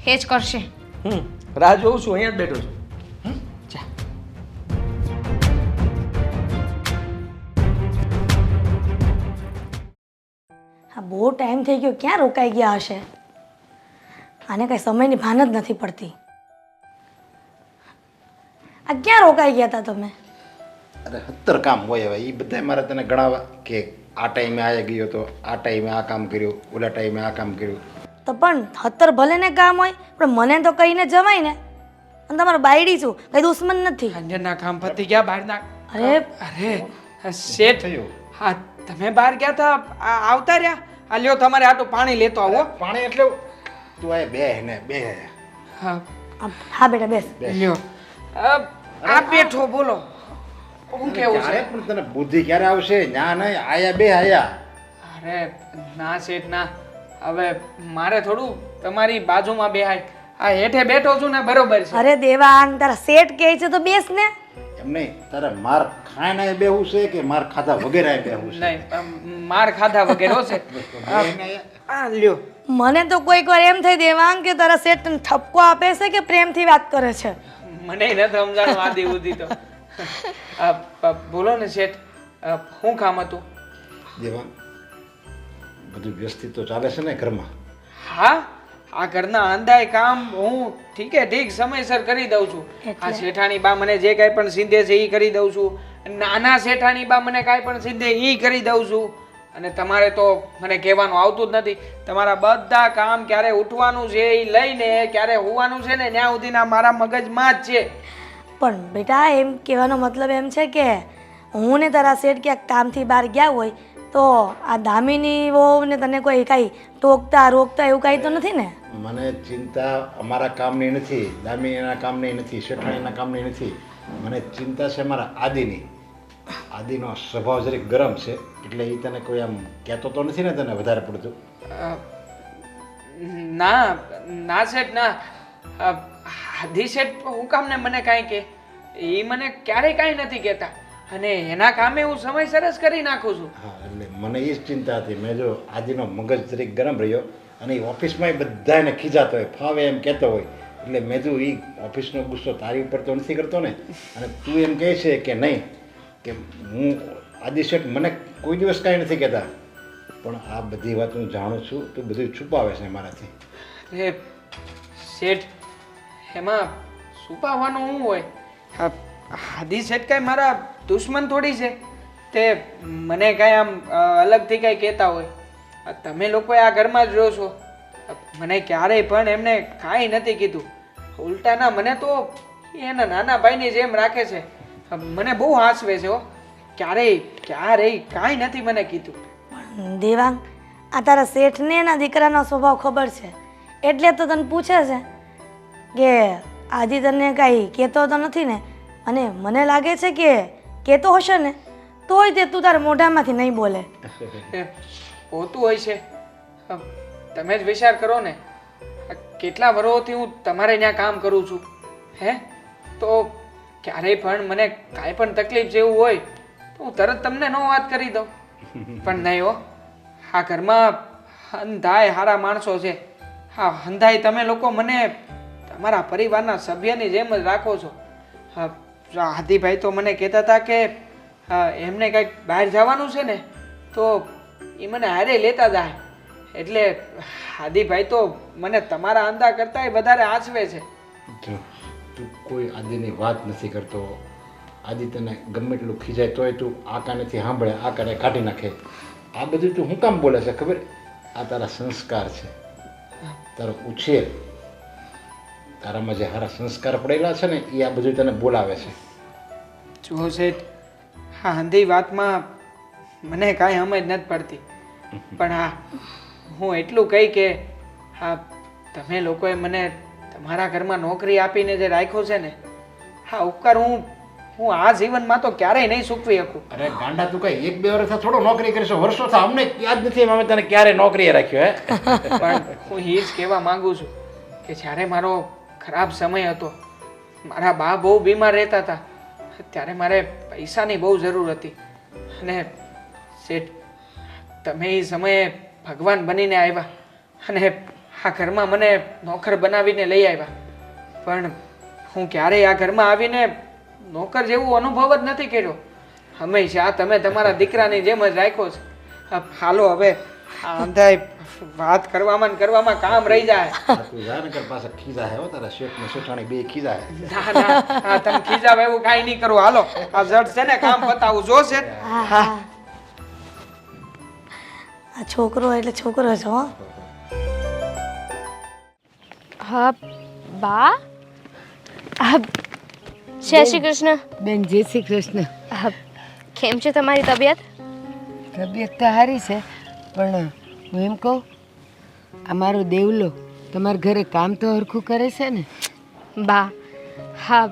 [SPEAKER 3] એ જ કરશે.
[SPEAKER 1] રાહ જોઉં છું, અહીંયા જ બેઠો છું. જા.
[SPEAKER 4] હા, બહુ ટાઈમ થઈ ગયો, ક્યાં રોકાઈ ગયા હશે? આને કઈ સમયની ભાન જ નથી પડતી. આ ક્યાં રોકાઈ ગયા હતા તમે?
[SPEAKER 5] અરે 70 કામ હોય હવે એ બધા મારે તને ગણાવવા કે આ ટાઈમે આ ગયો તો આ ટાઈમે આ કામ કર્યું, ઓલા ટાઈમે આ કામ કર્યું.
[SPEAKER 4] તો પણ 70 ભલે ને કામ હોય પણ મને તો કહીને જવાય ને. અને તમારો બાયડી છું, કઈ દુશ્મન નથી.
[SPEAKER 2] અંજનના કામ પતી ગયા બહારના.
[SPEAKER 4] અરે
[SPEAKER 2] અરે શેઠ,
[SPEAKER 5] થયું
[SPEAKER 2] હા તમે બહાર ગયા હતા, આવતા રહ્યા. આ લ્યો તમારે આટલું પાણી લેતો આવો.
[SPEAKER 5] પાણી એટલે તું આ બે ને બે
[SPEAKER 2] હા
[SPEAKER 4] હા બેટા બેસ.
[SPEAKER 2] લ્યો. આ બેઠો બોલો, હું કેવું
[SPEAKER 5] ક્યારે
[SPEAKER 2] છે?
[SPEAKER 5] પણ તને બુદ્ધિ ક્યારે આવશે? ના નહીં, આયા બે આયા.
[SPEAKER 2] અરે ના શેઠ ના, હવે મારે થોડું તમારી બાજુમાં બેહાય. આ હેઠે બેઠો છું ને બરોબર છે.
[SPEAKER 4] અરે દેવાંગ, તારા શેઠ કહે છે તો બેસ ને.
[SPEAKER 5] એમ નહીં, તારે માર ખાઈને બેહવું છે કે માર ખાધા વગેરે બેહવું છે?
[SPEAKER 2] નહીં, માર ખાધા વગેરે છે. આ લ્યો.
[SPEAKER 4] મને તો કોઈક વાર એમ થઈ દેવાંગ કે તારા શેઠ તને ઠપકો આપે છે કે પ્રેમથી વાત કરે છે.
[SPEAKER 2] મને નથી સમજાણું આદિ ઉદી તો. બોલો ને શેઠ, શું કામ હતું?
[SPEAKER 5] દેવાંગ, બધું વ્યવસ્થિત તો ચાલે છે ને ઘરમાં?
[SPEAKER 2] હા, આ ઘરના અંધાય કામ હું ઠીક સમયસર કરી દઉં છું. આ શેઠાણી બા મને જે કાંઈ પણ સીધે છે એ કરી દઉં છું. નાના શેઠાણી બા મને કાંઈ પણ સીધે એ કરી દઉં છું. અને તમારે તો મને કહેવાનું આવતું જ નથી. તમારા બધા કામ ક્યારે ઉઠવાનું છે એ લઈને ક્યારે હોવાનું છે ને ત્યાં સુધીના મારા મગજમાં જ છે.
[SPEAKER 4] પણ બેટા એમ કહેવાનો મતલબ એમ છે કે હું ને તારા શેઠ ક્યાંક કામથી બહાર ગયા હોય તો આ દામિની વહુને તને કોઈ કાંઈ ટોકતા રોકતા એવું કાંઈ તો નથી ને?
[SPEAKER 5] મને ચિંતા અમારા કામની નથી, દામિનીના કામની નથી, શેઠાણીના કામની નથી. મને ચિંતા છે મારા આદિની. આદિનો સ્વભાવ જરીક ગરમ છે એટલે એ તને કોઈ આમ કહેતો તો નથી ને તને વધારે પડતું?
[SPEAKER 2] ના ના શેઠ ના. આદિ શેઠ હું કામ ને મને કાંઈ કે એ મને ક્યારેય કાંઈ નથી કહેતા. અને એના કામે હું સમયસર જ કરી નાખું છું.
[SPEAKER 5] હા એટલે મને એ જ ચિંતા હતી. મેં જો આજનો મગજ જરીક ગરમ રહ્યો અને એ ઓફિસમાં બધાને ખીજાતો હોય, ફાવે એમ કહેતો હોય, એટલે મેં જો એ ઓફિસનો ગુસ્સો તારી ઉપર તો નથી કરતો ને. અને તું એમ કહે છે કે નહીં કે હું આદિ શેઠ મને કોઈ દિવસ કાંઈ નથી કહેતા, પણ આ બધી વાત હું જાણું છું. તું બધું છુપાવે છે મારાથી.
[SPEAKER 2] એ શેઠ, એમાં છુપાવવાનું શું હોય? આદિ શેઠ કાંઈ મારા દુશ્મન થોડી છે તે મને કાંઈ આમ અલગથી કાંઈ કહેતા હોય. તમે લોકો આ ઘરમાં જ રહો છો. મને ક્યારેય પણ એમને કાંઈ નથી કીધું. ઉલટાના મને તો એના નાના ભાઈની જેમ રાખે છે. મને બહુ હાંસવે છે હો. ક્યારેય કાંઈ નથી મને કીધું.
[SPEAKER 4] પણ દેવાંગ, આ તારા શેઠને એના દીકરાનો સ્વભાવ ખબર છે એટલે તો તને પૂછે છે કે આદિ તને કાંઈ કહેતો તો નથી ને. અને મને લાગે છે કે કહેતો હશે ને તોય તે તું તારા મોઢામાંથી નહીં બોલે.
[SPEAKER 2] એ હોતું હોય છે. તમે જ વિચાર કરો ને, કેટલા વર્ષોથી હું તમારે ત્યાં કામ કરું છું. હે તો ક્યારેય પણ મને કાંઈ પણ તકલીફ જેવું હોય તો હું તરત તમને ન વાત કરી દઉં. પણ નહીં હો, આ ઘરમાં હંધાય સારા માણસો છે. હા, હંધાય તમે લોકો મને તમારા પરિવારના સભ્યની જેમ જ રાખો છો. આદિભાઈ તો મને કહેતા હતા કે એમને કંઈક બહાર જવાનું છે ને તો એ મને હારે લેતા જાય. એટલે આદિભાઈ તો મને તમારા અંદા કરતાંય વધારે આંચવે છે.
[SPEAKER 5] જો તું કોઈ આદિની વાત નથી કરતો. આદિ તને ગમે એટલું ખીજાય તોય તું આ કાનેથી સાંભળે, આ કાને કાઢી નાખે. આ બધું તું શું કામ બોલે છે ખબર? આ તારા સંસ્કાર છે, તારો ઉછેર, તારામાં જે સારા સંસ્કાર પડેલા છે ને એ આ બધું તને બોલાવે છે.
[SPEAKER 2] જુઓ શેઠ, હા હંધી વાતમાં મને કાંઈ સમજ નથી પડતી. પણ હા, હું એટલું કહી કે હા, તમે લોકોએ મને તમારા ઘરમાં નોકરી આપીને જે રાખ્યો છે ને, હા ઉપકાર હું આ જીવનમાં તો ક્યારેય નહીં ચૂકવી શકું.
[SPEAKER 5] અરે ગાંડા, તું કઈ 1-2 વર્ષ થોડો નોકરી કરીશું? વર્ષો થા, અમને યાદ નથી અમે તને ક્યારે નોકરીએ રાખ્યો. હે
[SPEAKER 2] પણ હું એ જ કહેવા માંગુ છું કે જ્યારે મારો ખરાબ સમય હતો, મારા બા બહુ બીમાર રહેતા હતા, ત્યારે મારે પૈસાની બહુ જરૂર હતી. અને શેઠ, તમે એ સમયે ભગવાન બનીને આવ્યા અને આ ઘરમાં મને નોકર બનાવીને લઈ આવ્યા. પણ હું ક્યારેય આ ઘરમાં આવીને નોકર જેવું અનુભવ જ નથી કર્યો. હંમેશા તમે તમારા દીકરાની જેમ જ રાખ્યો છે. હાલો હવે આ અંધાય વાત કરવામાં કામ રહી જાય.
[SPEAKER 5] તું જાનકર પાસે ખીજા હે હો, તારા શેઠ ને શેઠાણી બે ખીજા હે.
[SPEAKER 2] ના તમે ખીજાવ એવું કાંઈ નહીં કરું. હાલો આ જડ છે ને કામ પતાવું જોશે.
[SPEAKER 4] આ છોકરો એટલે છોકરો છે હો.
[SPEAKER 3] હા બા, જય શ્રી કૃષ્ણ.
[SPEAKER 6] બેન જય શ્રી કૃષ્ણ.
[SPEAKER 3] કેમ છે તમારી તબિયત?
[SPEAKER 6] તબિયત તો સારી છે, પણ હું એમ કહું, અમારો દેવલો તમારા ઘરે કામ તો હરખું કરે છે ને?
[SPEAKER 3] બા, હા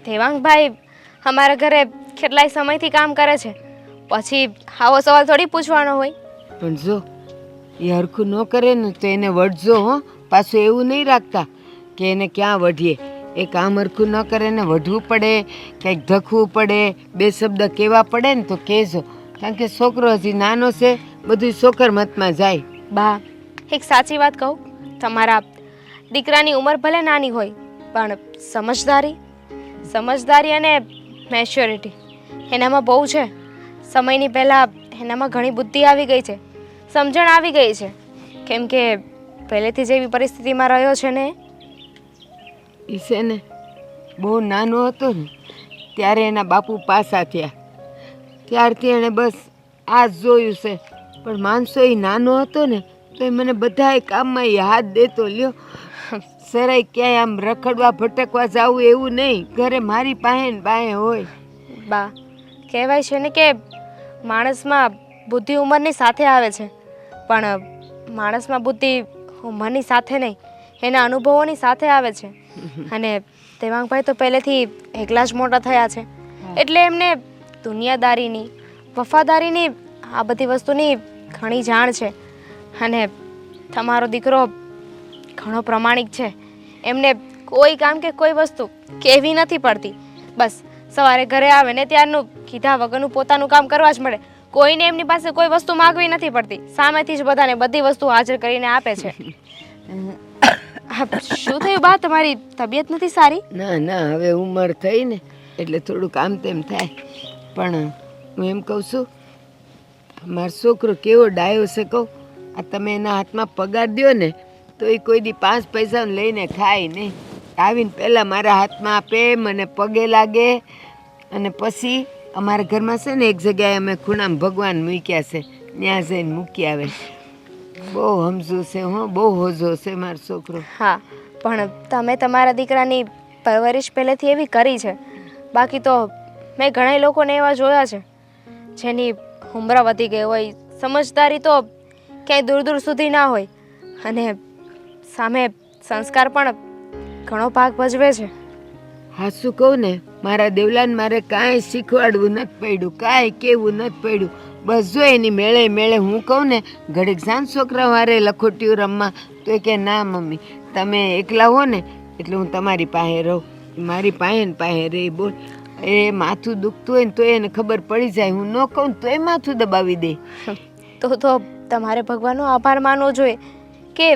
[SPEAKER 3] દેવાંગભાઈ અમારા ઘરે કેટલાય સમયથી કામ કરે છે, પછી આવો સવાલ થોડી પૂછવાનો હોય.
[SPEAKER 6] પણ જો એ હરખું ન કરે ને તો એને વઢજો હો. પાછું એવું નહીં રાખતા કે એને ક્યાં વઢીએ. એ કામ હરખું ન કરે ને વઢવું પડે, કંઈક ધખવું પડે, 2 શબ્દ કહેવા પડે ને તો કહેજો. કારણ કે છોકરો હજી નાનો છે, બધું છોકર મતમાં જાય.
[SPEAKER 3] બા, એક સાચી વાત કહું, તમારા દીકરાની ઉંમર ભલે નાની હોય પણ સમજદારી અને મેચ્યોરિટી એનામાં બહુ છે. સમયની પહેલાં એનામાં ઘણી બુદ્ધિ આવી ગઈ છે, સમજણ આવી ગઈ છે. કેમ કે પહેલેથી જેવી પરિસ્થિતિમાં રહ્યો છે ને.
[SPEAKER 6] એ છે ને બહુ નાનો હતો ને ત્યારે એના બાપુ પાસા થયા, ત્યારથી એણે બસ આ જ જોયું છે. પણ માનસો એ નાનો હતો ને તો એ મને બધાય કામમાં એ હાથ દેતો. લ્યો સરાય ક્યાંય આમ રખડવા ભટકવા જવું એવું નહીં, ઘરે મારી પાસે ને પાસે હોય.
[SPEAKER 3] બા, કહેવાય છે ને કે માણસમાં બુદ્ધિ ઉંમરની સાથે આવે છે, પણ માણસમાં બુદ્ધિ ઉંમરની સાથે નહીં, એના અનુભવોની સાથે આવે છે. અને દેવાંગભાઈ તો પહેલેથી એકલા જ મોટા થયા છે, એટલે એમને દુનિયાદારીની, વફાદારીની, આ બધી વસ્તુની ઘણી જાણ છે. અને તમારો દીકરો ઘણો પ્રમાણિક છે. એમને કોઈ કામ કે કોઈ વસ્તુ કહેવી નથી પડતી. બસ સવારે ઘરે આવે ને ત્યારનું કીધા વગરનું પોતાનું કામ કરવા જ મળે. કોઈને એમની પાસે કોઈ વસ્તુ માગવી નથી પડતી, સામેથી જ બધાને બધી વસ્તુ હાજર કરીને આપે છે. શું થયું બા, તમારી તબિયત નથી સારી?
[SPEAKER 6] ના ના, હવે ઉંમર થઈ ને એટલે થોડુંક આમ તેમ થાય. પણ હું એમ કહું છું, મારો છોકરો કેવો ડાયો છે કહું. આ તમે એના હાથમાં પગાર દ્યો ને તો એ કોઈ દી 5 પૈસા લઈને ખાય નહીં. આવીને પહેલાં મારા હાથમાં આપે, મને પગે લાગે, અને પછી અમારા ઘરમાં છે ને એક જગ્યાએ અમે ખૂણામાં ભગવાન મૂક્યા છે, ત્યાં જઈને મૂકી આવે. બહુ સમજુ છે, હો, બહુ હોજો છે મારો છોકરો.
[SPEAKER 3] હા, પણ તમે તમારા દીકરાની પરવરિશ પહેલેથી એવી કરી છે. બાકી તો મેં ઘણા લોકોને એવા જોયા છે જેની ઉંમર વધી ગઈ હોય, સમજદારી તો ક્યાંય દૂર દૂર સુધી ના હોય, અને સામે સંસ્કાર પણ ઘણો ભાગ ભજવે છે.
[SPEAKER 6] હાસું કહું ને, મારા દેવલાને મારે કાંઈ શીખવાડવું નથી પડ્યું, કાંઈ કહેવું નથી પડ્યું. બસ જો એની મેળે મેળે હું કહું ને ઘડીક સાંજ છોકરા વારે લખોટીયું રમવા, તો એ કે ના મમ્મી તમે એકલા હો ને એટલે હું તમારી પાસે રહું, મારી પાસે ને પાસે રહી. બોલ, એ માથું દુખતું હોય ને તો એને ખબર પડી જાય, હું ન કહું ને તો એ માથું દબાવી દે.
[SPEAKER 3] તો તમારે ભગવાનનો આભાર માનવો જોઈએ કે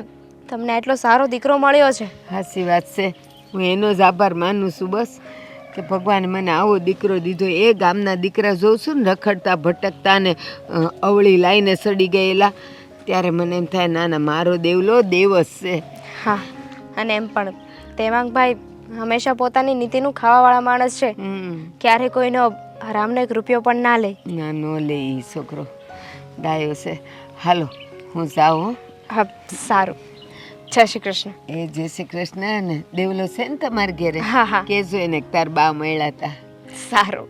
[SPEAKER 3] તમને આટલો સારો દીકરો મળ્યો છે.
[SPEAKER 6] સાચી વાત છે, હું એનો જ આભાર માનું છું બસ, કે ભગવાને મને આવો દીકરો દીધો. એ ગામના દીકરા જોઉં છું ને રખડતા ભટકતા ને અવળી લાઈને સડી ગયેલા, ત્યારે મને એમ થાય ના ના, મારો દેવલો દેવ જ છે.
[SPEAKER 3] હા, અને એમ પણ દેવાંગભાઈ હંમેશા પોતાની નીતિનું ખાવાવાળા માણસ છે. ક્યારે કોઈનો હરામનો 1 રૂપિયો પણ ના લે.
[SPEAKER 6] ના નો લે, ઈ છોકરો ડાયો છે. હાલો હું જાઉં હો.
[SPEAKER 3] હા, સારું. જય શ્રી કૃષ્ણ.
[SPEAKER 6] એ જય શ્રી કૃષ્ણ. ને દેવલો છે ને તમારા ઘેરે?
[SPEAKER 3] હા હા,
[SPEAKER 6] કેજો એને કે તાર બા મળ્યા હતા.
[SPEAKER 3] સારું.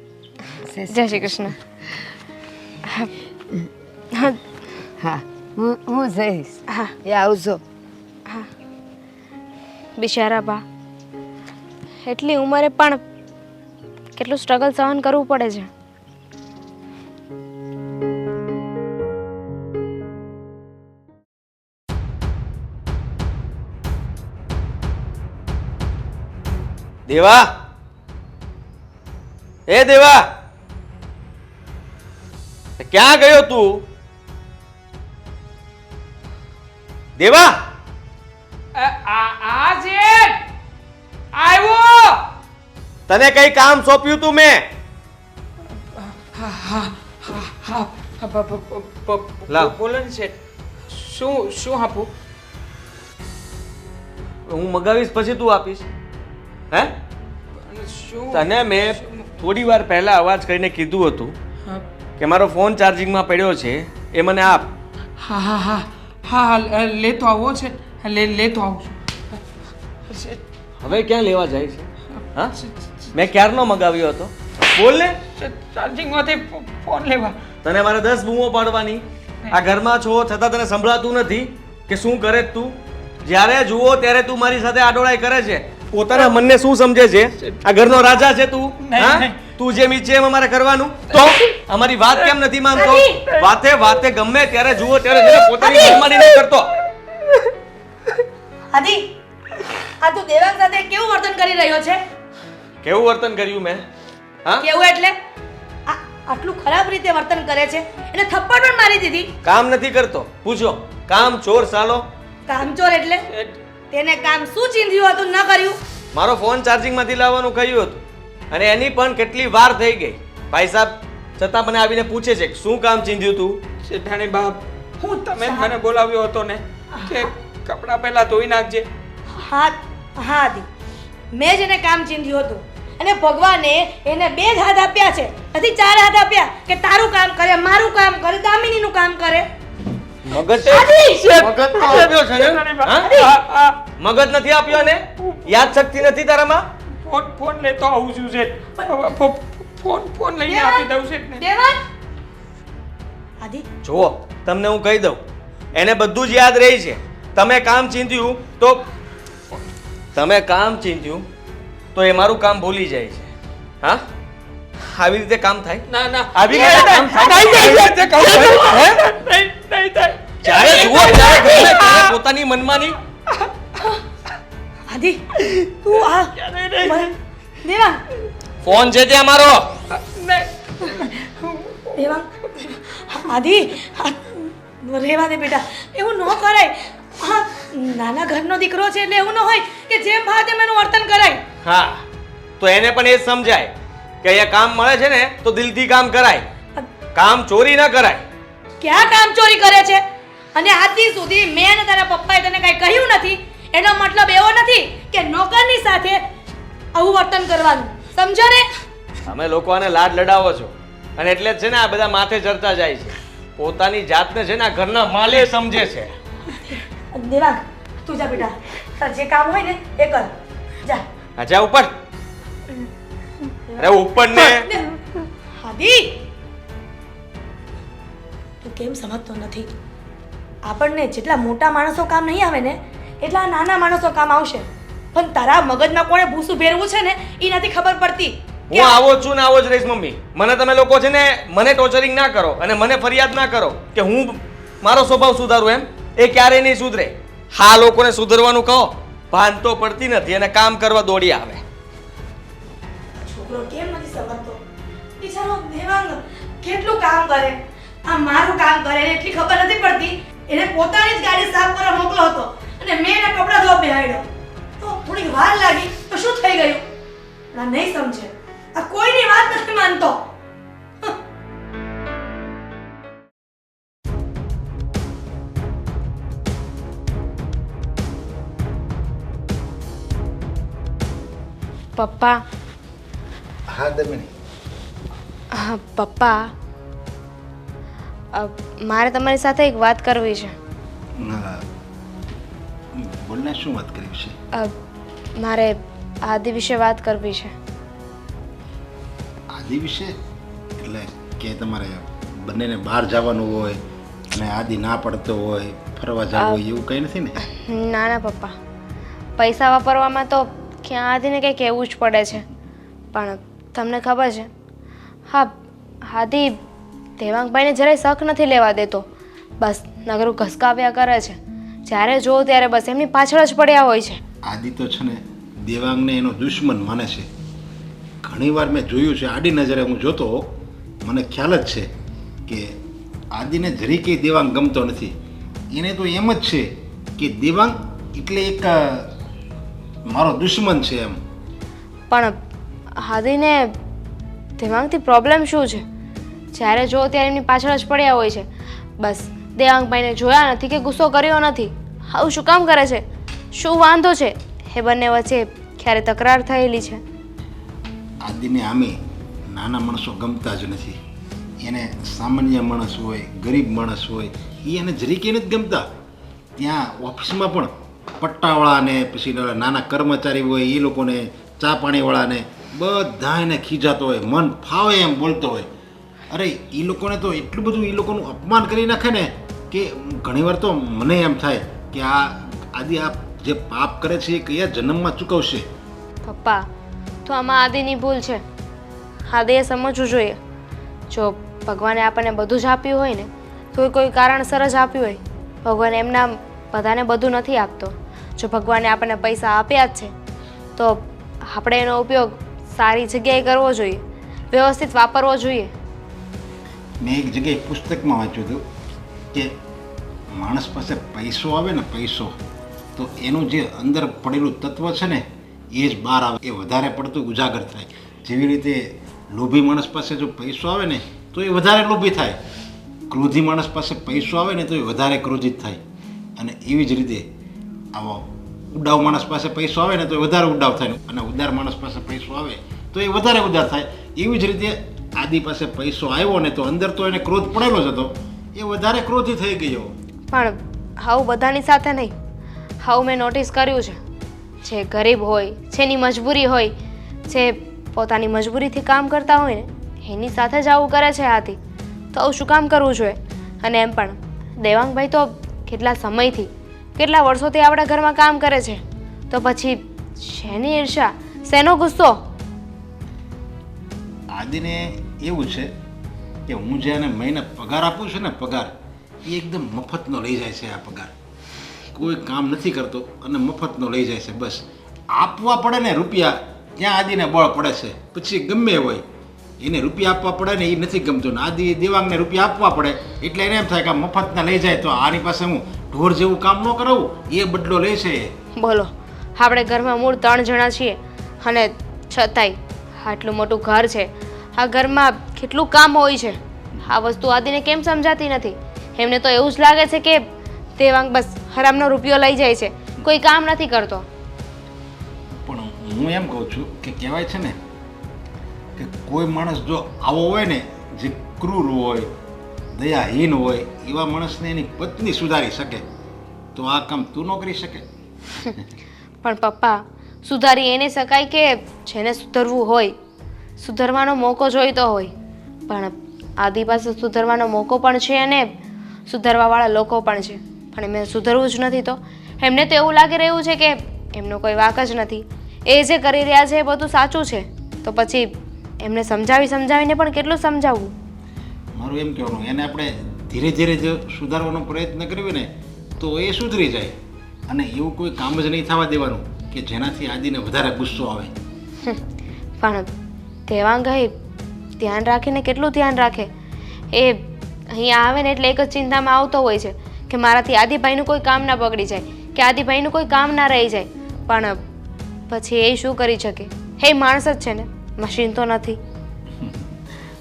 [SPEAKER 3] જય શ્રી કૃષ્ણ. હા
[SPEAKER 6] હા, હું જઈશ.
[SPEAKER 3] હા,
[SPEAKER 6] એ આવજો.
[SPEAKER 3] બિચારા બા એટલી ઉંમરે પણ કેટલું સ્ટ્રગલ સહન કરવું પડે છે.
[SPEAKER 1] દેવા, એ દેવા, ક્યાં ગયો તું? દેવા,
[SPEAKER 2] આવ્યો.
[SPEAKER 1] તને કઈ કામ સોંપ્યું તું મેં? લાવ.
[SPEAKER 2] બોલો ને શેઠ, શું આપું?
[SPEAKER 1] હું મગાવીશ પછી તું આપીશ. હે?
[SPEAKER 2] શું?
[SPEAKER 1] તને મેં થોડી વાર પહેલા અવાજ કરીને કીધું હતું કે મારો ફોન ચાર્જિંગમાં પડ્યો છે, એ મને આપ.
[SPEAKER 2] હા હા હા હા, લેતો આવો છે, લેતો આવું છું.
[SPEAKER 1] હવે ક્યાં લેવા જાય છે? હા, મેં ક્યારનો મગાવ્યો હતો? બોલ ને.
[SPEAKER 2] ચાર્જિંગમાંથી ફોન લેવા.
[SPEAKER 1] તને મારે 10 બૂમો પાડવાની? આ ઘરમાં છો છતાં તને સંભળાતું નથી કે શું કરે છે તું? જ્યારે જુઓ ત્યારે તું મારી સાથે આડોળાઈ કરે છે. પોતાના મનને શું સમજે છે? આ ઘરનો રાજા છે તું? હા, તું જેમ ઈચ્છે એમ અમારે કરવાનું. તો અમારી વાત કેમ નથી માનતો? વાતે વાતે ગમે ત્યારે જુઓ ત્યારે જેને પોતાની મનમાની નહીં કરતો.
[SPEAKER 4] આદિ, આ તું દેવાંગ સાથે કેવું વર્તન કરી રહ્યો છે?
[SPEAKER 1] કેવું વર્તન કર્યું મેં? હા,
[SPEAKER 4] કેવું એટલે આટલું ખરાબ રીતે વર્તન કરે છે, એને થપ્પડ પણ મારી દીધી.
[SPEAKER 1] કામ નથી કરતો, પૂછો. કામ ચોર સાલો.
[SPEAKER 4] કામચોર એટલે તેને કામ શું ચીંધ્યું હતું ન કર્યું?
[SPEAKER 1] મારો ફોન ચાર્જિંગમાંથી લાવવાનું કહ્યું હતું, અને એની પણ કેટલી વાર થઈ ગઈ. ભાઈ સાહેબ છતાં મને આવીને પૂછે છે કે શું કામ ચીંધ્યું તું?
[SPEAKER 2] શેઠાણી બાપ, હું તમે જ મને બોલાવ્યો હતો ને કે કપડાં પહેલા ધોઈ નાખજે.
[SPEAKER 4] હા હા આદિ, મેં જ એને કામ ચીંધ્યું હતું, અને ભગવાને એને 2 જ હાથ આપ્યા છે, નથી 4 હાથ આપ્યા કે તારું કામ કરે, મારું કામ કરે, દામિનીનું કામ કરે.
[SPEAKER 1] મગજ તો આપ્યો છે ને? હા? મગજ નથી આપ્યો ને? યાદ શક્તિ નથી તારામાં?
[SPEAKER 2] ફોન લેતો આવું છું શેઠ. ફોન લઈને આપી દઉં શેઠ ને.
[SPEAKER 4] દેવાંગ, આદિ
[SPEAKER 1] જુઓ, તમને હું કહી દઉં, એને બધું જ યાદ રહી છે. તમે કામ ચીંધ્યું તો એ મારું કામ ભૂલી જાય છે. હા, આવી રીતે કામ થાય?
[SPEAKER 2] ના ના,
[SPEAKER 1] આવી રીતે કામ થાય?
[SPEAKER 2] નહીં થાય.
[SPEAKER 1] જ્યારે જુઓ ત્યારે ગમે ત્યારે પોતાની મનમાની.
[SPEAKER 4] આદિ તું આ દેવાંગ,
[SPEAKER 1] ફોન છે ત્યાં મારો.
[SPEAKER 2] નહીં.
[SPEAKER 4] દેવાંગ આદિ રહેવા દે બેટા, એવું ન કરાય. હા, નાના ઘરનો દીકરો છે એટલે એવું ન હોય કે જેમ ભાવે તેમ એનું વર્તન કરાય.
[SPEAKER 1] હા, તો એને પણ એ જ સમજાય કે અહીંયા કામ મળે છે ને તો દિલથી કામ કરાય, કામ ચોરી ન કરાય.
[SPEAKER 4] ક્યાં કામ ચોરી કરે છે? અને આજ દી સુધી મેં અને તારા પપ્પાએ તને કાંઈ કહ્યું નથી. એનો મતલબ એવો નથી કે નોકરની સાથે આવું વર્તન કરવાનું, સમજો ને?
[SPEAKER 1] તમે લોકો આને લાડ લડાવો છો અને એટલે જ છે ને આ બધા માથે ચડતા જાય છે. પોતાની જાતને છે ને આ ઘરના માલે સમજે છે.
[SPEAKER 4] દેવાંગ, તું જા બેટા, તાર જે કામ હોય ને એ કર, જા.
[SPEAKER 1] અચ્છા, ઉપર. અરે ઉપર ને.
[SPEAKER 4] આદિ, તું કેમ સમજતો નથી? આપણને જેટલા મોટા માણસો કામ નહીં આવે ને એટલા નાના માણસો કામ આવશે. પણ તારા મગજમાં કોણે ભૂસું ભેરવું છે ને એ નથી ખબર પડતી.
[SPEAKER 1] હું આવો જ છું ને આવો જ રહીશ મમ્મી. મને તમે લોકો છે ને મને ટોર્ચરિંગ ના કરો અને મને ફરિયાદ ના કરો કે હું મારો સ્વભાવ સુધારું એમ. એ ક્યારેય નહીં સુધરે. હા, લોકોને સુધરવાનું કહો, ભાન તો પડતી નથી અને કામ કરવા દોડી આવે.
[SPEAKER 4] છોકરો કેમ નથી સમજતો? બિચારો દેવાંગ કેટલું કામ કરે, આ મારું કામ કરે એટલી ખબર નથી પડતી. એને પોતાની જ ગાડી સાફ કરવા મોકલો હતો અને મેં એના કપડાં ધોવા બેહાડ્યો તો થોડીક વાર લાગી તો શું થઈ ગયું? આ નહીં સમજે, આ કોઈની વાત નથી માનતો.
[SPEAKER 3] પપ્પા,
[SPEAKER 5] હા દમિની,
[SPEAKER 3] હા પપ્પા, મારે તમારી સાથે એક વાત કરવી છે.
[SPEAKER 5] બોલને, શું વાત કરવી છે?
[SPEAKER 3] મારે આદિ વિશે વાત કરવી છે.
[SPEAKER 5] આદિ વિશે? એટલે કે તમારે બંનેને બહાર જવાનું હોય અને આદિ ના પડતો હોય, ફરવા જવું હોય, એવું કંઈ નથી ને?
[SPEAKER 3] ના ના પપ્પા, પૈસા વાપરવામાં તો ક્યાં આદિને કંઈ કહેવું જ પડે છે. પણ તમને ખબર છે, હા, આદિ દેવાંગભાઈને જરાય શક નથી લેવા દેતો. બસ નગરું ઘસકાવ્યા કરે છે. જ્યારે જોઉં ત્યારે બસ એમની પાછળ જ પડ્યા હોય છે.
[SPEAKER 5] આદિ તો છે ને દેવાંગને એનો દુશ્મન માને છે. ઘણીવાર મેં જોયું છે, આડી નજરે હું જોતો, મને ખ્યાલ જ છે કે આદિને જરી કંઈ દેવાંગ ગમતો નથી. એને તો એમ જ છે કે દેવાંગ એટલે એક મારો દુશ્મન છે એમ.
[SPEAKER 3] પણ આદિને દેવાંગથી પ્રોબ્લેમ શું છે? જ્યારે જો ત્યારે એમની પાછળ જ પડ્યા હોય છે. બસ દેવાંગભાઈને જોયા નથી કે ગુસ્સો કર્યો નથી. આવું શું કામ કરે છે? શું વાંધો છે? એ બંને વચ્ચે ક્યારે તકરાર થયેલી છે?
[SPEAKER 5] આદિને આમે નાના માણસો ગમતા જ નથી. એને સામાન્ય માણસ હોય, ગરીબ માણસ હોય, એ એને જરીકે નથી ગમતા. ત્યાં ઓફિસમાં પણ પટ્ટાવાળાને પછી નાના કર્મચારી હોય એ લોકોને, ચા પાણીવાળાને બધા એને ખીજાતો હોય, મન ફાવે એમ બોલતો હોય. અરે એ લોકોને તો એટલું બધું એ લોકોનું અપમાન કરી નાખે ને કે ઘણીવાર તો મને એમ થાય કે આ આદિ આ જે પાપ કરે છે એ કયા જન્મમાં ચૂકવશે.
[SPEAKER 3] પપ્પા, તો આમાં આદિની ભૂલ છે. આદિએ સમજવું જોઈએ. જો ભગવાને આપણને બધું જ આપ્યું હોય ને તો કોઈ કારણસર જ આપ્યું હોય. ભગવાન એમના બધાને બધું નથી આપતો. જો ભગવાને આપણને પૈસા આપ્યા જ છે તો આપણે એનો ઉપયોગ સારી જગ્યાએ કરવો જોઈએ, વ્યવસ્થિત વાપરવો જોઈએ.
[SPEAKER 5] મેં એક જગ્યાએ પુસ્તકમાં વાંચ્યું હતું કે માણસ પાસે પૈસો આવે ને, પૈસો, તો એનું જે અંદર પડેલું તત્વ છે ને એ જ બહાર આવે, એ વધારે પડતું ઉજાગર થાય. જેવી રીતે લોભી માણસ પાસે જો પૈસો આવે ને તો એ વધારે લોભી થાય, ક્રોધી માણસ પાસે પૈસો આવે ને તો એ વધારે ક્રોધિત થાય. અને એવી જ રીતે આવો ઉડાવ માણસ પાસે પૈસો આવે ને તો એ વધારે ઉડાવ થાય, અને ઉદાર માણસ પાસે પૈસો આવે તો એ વધારે ઉદાર થાય. એવી જ રીતે આદિ પાસે પૈસો આવ્યો ને તો અંદર તો એને ક્રોધ પડેલો જ હતો, એ વધારે ક્રોધી થઈ ગયો.
[SPEAKER 3] પણ આવું બધાની સાથે નહીં. આવું મેં નોટિસ કર્યું છે. જે ગરીબ હોય, જેની મજબૂરી હોય, જે પોતાની મજબૂરીથી કામ કરતા હોય ને એની સાથે જ આવું કરે છે આદિ. તો આવું શું કામ કરવું જોઈએ? અને એમ પણ દેવાંગભાઈ તો કેટલા સમયથી, કેટલા વર્ષોથી આપણા ઘરમાં કામ કરે છે, તો પછી શેની ઈર્ષા, શેનો ગુસ્સો?
[SPEAKER 5] આદિને એવું છે કે હું જે એને મહિને પગાર આપું છું ને, પગાર એ એકદમ મફતનો લઈ જાય છે. આ પગાર કોઈ કામ નથી કરતો અને મફતનો લઈ જાય છે. બસ આપવા પડે ને રૂપિયા ત્યાં આદિને બળ પડે છે. પછી ગમે હોય એને રૂપિયા આપવા પડે ને એ નથી ગમતું ને આદિ દેવાંગને રૂપિયા આપવા પડે એટલે એને એમ થાય કે આ મફતના લઈ જાય તો આની પાસે હું ઢોર જેવું કામ ન કરાવું એ બદલો લે છે.
[SPEAKER 3] બોલો, આપણે ઘરમાં મૂળ 3 જણા છીએ અને છતાંય આટલું મોટું ઘર છે. આ ઘરમાં કેટલું કામ હોય છે. આ વસ્તુ આદિને કેમ સમજાતી નથી? એમને તો એવું જ લાગે છે કે દેવાંગ બસ હરામનો રૂપિયો લઈ જાય છે, કોઈ કામ નથી કરતો.
[SPEAKER 5] પણ હું એમ કહું છું કે કહેવાય છે ને કે કોઈ માણસ જો આવો હોય ને જે ક્રૂર હોય દયાહીન હોય એવા માણસને એની પત્ની સુધારી શકે તો આ કામ તું ન કરી શકે?
[SPEAKER 3] પણ પપ્પા, સુધારી એને શકાય કે જેને સુધરવું હોય, સુધરવાનો મોકો જોઈતો હોય. પણ આદિ પાસે સુધરવાનો મોકો પણ છે અને સુધરવાવાળા લોકો પણ છે, પણ એમને સુધરવું જ નથી. તો એમને તો એવું લાગી રહ્યું છે કે એમનો કોઈ વાંક જ નથી, એ જે કરી રહ્યા છે એ બધું સાચું છે. તો પછી એમને સમજાવીને પણ કેટલું સમજાવવું?
[SPEAKER 5] મારું એમ કહેવાનું એને આપણે ધીરે ધીરે જો સુધારવાનો પ્રયત્ન કરીએ ને તો એ સુધરી જાય અને એવું કોઈ કામ જ નહીં થવા દેવાનું કે જેનાથી આદિને વધારે ગુસ્સો આવે.
[SPEAKER 3] પણ દેવાંગ ધ્યાન રાખીને કેટલું ધ્યાન રાખે? એ અહીંયા આવે ને એટલે એક જ ચિંતામાં આવતો હોય છે કે મારાથી આદિભાઈનું કોઈ કામ ના બગડી જાય, કે આદિભાઈનું કોઈ કામ ના રહી જાય. પણ પછી એ શું કરી શકે? એ માણસ જ છે ને, મશીન તો નથી.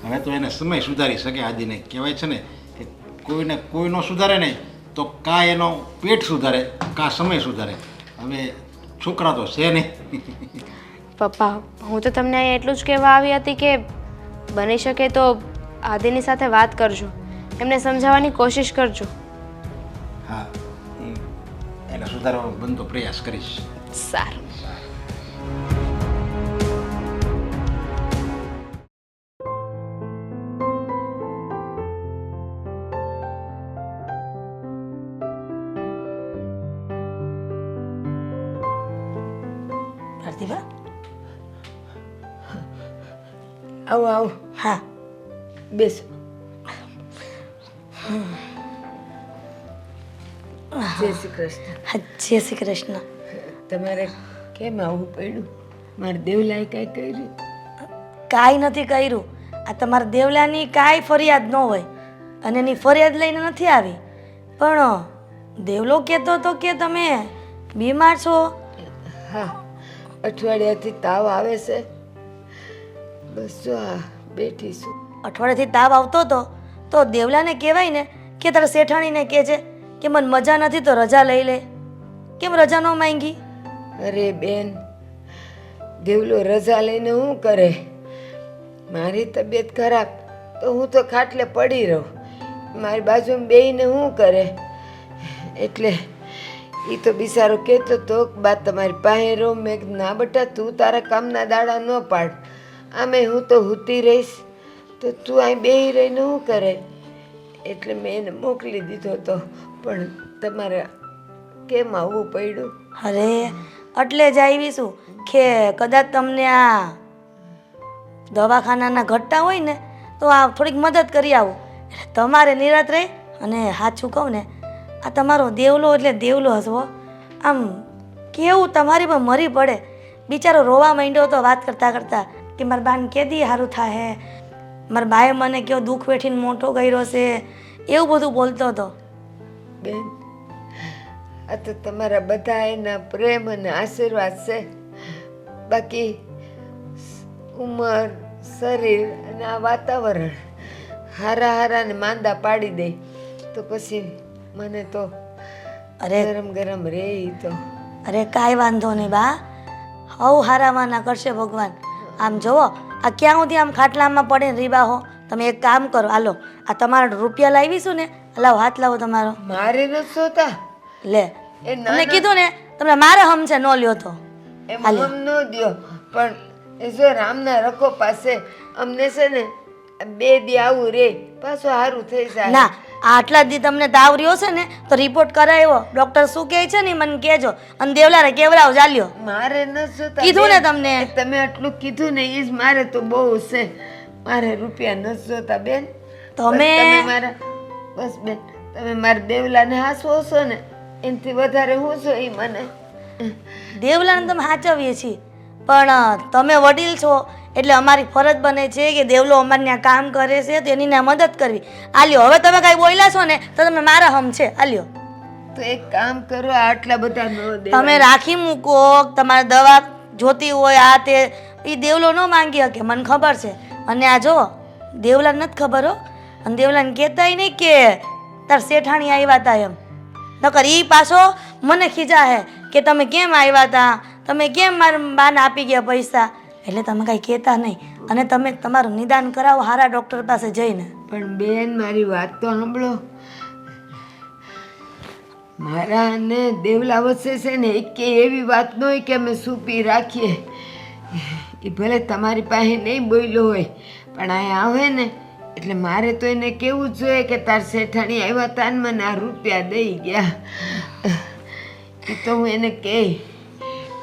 [SPEAKER 5] હવે તો એને સમય સુધારી શકે આદિને. કહેવાય છે ને કે કોઈને કોઈ ન સુધારે ને તો કાં એનો પેટ સુધારે કાં સમય સુધારે. હવે છોકરા તો છે નહીં.
[SPEAKER 3] પપ્પા, હું તો તમને અહીંયા એટલું જ કહેવા આવી હતી કે બની શકે તો આદિની સાથે વાત કરજો, એમને સમજાવવાની કોશિશ કરજો.
[SPEAKER 5] હા, હું એને સુધારવાનો બનતો પ્રયાસ કરીશ.
[SPEAKER 3] સારું.
[SPEAKER 4] પ્રતિભા,
[SPEAKER 6] આવો આવો,
[SPEAKER 4] હા
[SPEAKER 6] બેસો. જય શ્રી કૃષ્ણ.
[SPEAKER 4] હા, જય શ્રી કૃષ્ણ.
[SPEAKER 6] તમારે કેમ આવું પડ્યું? મારે દેવલાએ કાંઈ કર્યું?
[SPEAKER 4] કાંઈ નથી કર્યું. આ તમારા દેવલાની કાંઈ ફરિયાદ ન હોય અને એની ફરિયાદ લઈને નથી આવી. પણ દેવલો કહેતો હતો કે તમે બીમાર છો.
[SPEAKER 6] હા, અઠવાડિયાથી તાવ આવે છે. બસ જો આ બેઠી છું.
[SPEAKER 4] અઠવાડિયાથી તાવ આવતો હતો તો દેવલાને કહેવાય ને કે તારા શેઠાણીને કહેજે કે મને મજા નથી તો રજા લઈ લે. કેમ રજા ન માંગી?
[SPEAKER 6] અરે બેન, દેવલો રજા લઈને શું કરે? મારી તબિયત ખરાબ તો હું તો ખાટલે પડી રહું, મારી બાજુમાં બેહીને શું કરે? એટલે એ તો બિચારો કહેતો તો બા તમારી પાસે રહું. મેં કીધું ના બેટા, તું તારા કામના દાડા ન પાડ, આમે હું તો હૂતી રહીશ તો તું અહીં બેહી રહીને શું કરે? એટલે મેં એને મોકલી દીધો હતો. પણ તમારે કેમ આવવું પડ્યું?
[SPEAKER 4] અરે એટલે જ આવીશું કે કદાચ તમને આ દવાખાનાના ઘટતા હોય ને તો આ થોડીક મદદ કરી આવું. એટલે તમારે નિરાત રહે. અને સાચું કહું ને, આ તમારો દેવલો એટલે દેવલો હસવો આમ કેવું તમારી પર મરી પડે. બિચારો રોવા માંડ્યો હતો વાત કરતાં કરતાં કે મારા બાને કેદી સારું થાય, મારા બાએ મને કેવો દુઃખ વેઠીને મોટો કર્યો છે, એવું બધું બોલતો હતો.
[SPEAKER 6] બેન, આ તો તમારા બધા એના પ્રેમ અને આશીર્વાદ છે. બાકી ઉંમર, શરીર અને આ વાતાવરણ હારા હારાને માંદા પાડી દે તો પછી મને તો
[SPEAKER 4] અરે
[SPEAKER 6] ગરમ ગરમ રે ઈ તો.
[SPEAKER 4] અરે કાંઈ વાંધો નહીં બા, હવ હારાવાના કરશે ભગવાન. આમ જુઓ, આ ક્યાં સુધી આમ ખાટલામાં પડે રીબા હો? તમે એક કામ કરો, હાલો આ તમારા રૂપિયા લાવીશું ને, લાવો હાથ લાવો તમારો.
[SPEAKER 6] મારે ન સોતા
[SPEAKER 4] લે,
[SPEAKER 6] એ
[SPEAKER 4] તમને કીધું ને તમને મારે હમશે ન લ્યો તો.
[SPEAKER 6] એમ હમ ન દ્યો. પણ એ જો રામના રખો પાસે અમને છે ને 2 દી આવું રે પાછું સારું થઈ જાય.
[SPEAKER 4] ના, આટલા દી તમને તાવ રહ્યો છે ને તો રિપોર્ટ કરાવ્યો, ડોક્ટર શું કહે છે ને ઈ મને કહેજો અને દેવલારે કેવડાવ ચાલ્યો.
[SPEAKER 6] મારે ન જોતા.
[SPEAKER 4] કીધું ને
[SPEAKER 6] બેન.
[SPEAKER 4] તમને.
[SPEAKER 6] એ તમે આટલું કીધું ને એ જ મારે તો બહુ છે. મારે રૂપિયા ન જોતા બેન.
[SPEAKER 4] તમે
[SPEAKER 6] બસ મારા બસ બેન, તમે મારા દેવલાને હાસવો છો ને એનાથી વધારે હું છો એ મને.
[SPEAKER 4] દેવલાને તમે સાચવીએ છીએ પણ તમે વડીલ છો એટલે અમારી ફરજ બને છે કે દેવલો અમારે ત્યાં કામ કરે છે તો એની ત્યાં મદદ કરવી. આલ્યો હવે તમે કાંઈ બોલ્યા છો ને તો તમે મારા હમ છે. આલ્યો
[SPEAKER 6] તો એક કામ કરો, આટલા બધા ન દે.
[SPEAKER 4] તમે રાખી મૂકો. તમારે દવા જોતી હોય આ તે એ દેવલો ન માંગી શકે, મને ખબર છે. અને આ જો દેવલાને નથી ખબર હો, અને દેવલાને કહેતાય નહીં કે તાર શેઠાણી આવ્યા હતા એમ. નકર એ પાછો મને ખીજા હે કે તમે કેમ આવ્યા હતા, તમે કેમ મારા બાને આપી ગયા પૈસા. એટલે તમે કાંઈ કહેતા નહીં અને તમે તમારું નિદાન કરાવો સારા ડૉક્ટર પાસે જઈને.
[SPEAKER 6] પણ બેન મારી વાત તો સાંભળો. મારા અને દેવલા વચ્ચે છે ને એક એવી વાત ન હોય કે અમે સૂપી રાખીએ. એ ભલે તમારી પાસે નહીં બોલ્યો હોય પણ અહીંયા આવે ને એટલે મારે તો એને કહેવું જ જોઈએ કે તાર શેઠાણી આવ્યા હતા ને મને આ રૂપિયા દઈ ગયા. એ તો હું એને કહે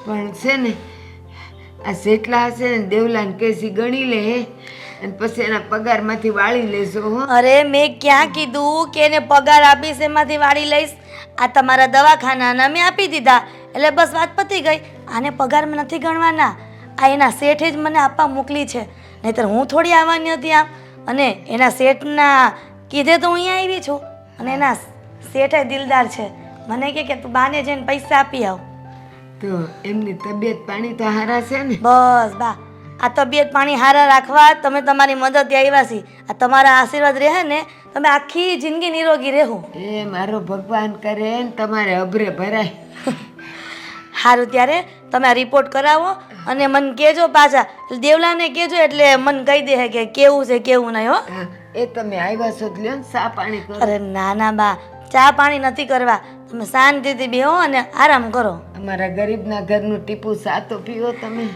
[SPEAKER 6] પણ છે ને આ જેટલા હશે ને દેવલાને કહેશી ગણી લે અને પછી એના પગારમાંથી વાળી લેશો. હો
[SPEAKER 4] અરે મેં ક્યાં કીધું કે એને પગાર આપીશ એમાંથી વાળી લઈશ. આ તમારા દવાખાનાના મેં આપી દીધા એટલે બસ વાત પતી ગઈ. આને પગારમાં નથી ગણવાના. આ એના શેઠે જ મને આપવા મોકલી છે, નહીંતર હું થોડી આવવાની હતી આમ. અને એના શેઠના કીધે તો હું અહીંયા આવી છું. અને એના શેઠે દિલદાર છે, મને કે તું બાને જઈને પૈસા આપી આવ.
[SPEAKER 6] તો એમની તબિયત પાણી તો સારા છે ને?
[SPEAKER 4] બસ બા આ તબિયત પાણી સારા રાખવા તમે તમારી મદદ આવ્યા છીએ. આ તમારા આશીર્વાદ રહે ને તમે આખી જિંદગી નિરોગી રહેવું.
[SPEAKER 6] એ મારો ભગવાન કરે ને તમારે અભરે ભરાય.
[SPEAKER 4] સારું ત્યારે તમે આ રિપોર્ટ કરાવો અને મને કહેજો પાછા. દેવલાને કહેજો એટલે મને કહી દે કે કેવું છે કેવું નહીં. હો
[SPEAKER 6] હા, એ તમે આવ્યા છો તો લ્યો ને ચા પાણી કરો.
[SPEAKER 4] અરે ના ના બા ચા પાણી નથી કરવા. તમે શાંતિથી બેહો અને આરામ કરો.
[SPEAKER 6] અમારા ગરીબના ઘરનું ટીપું ચા તો પીવો તમે.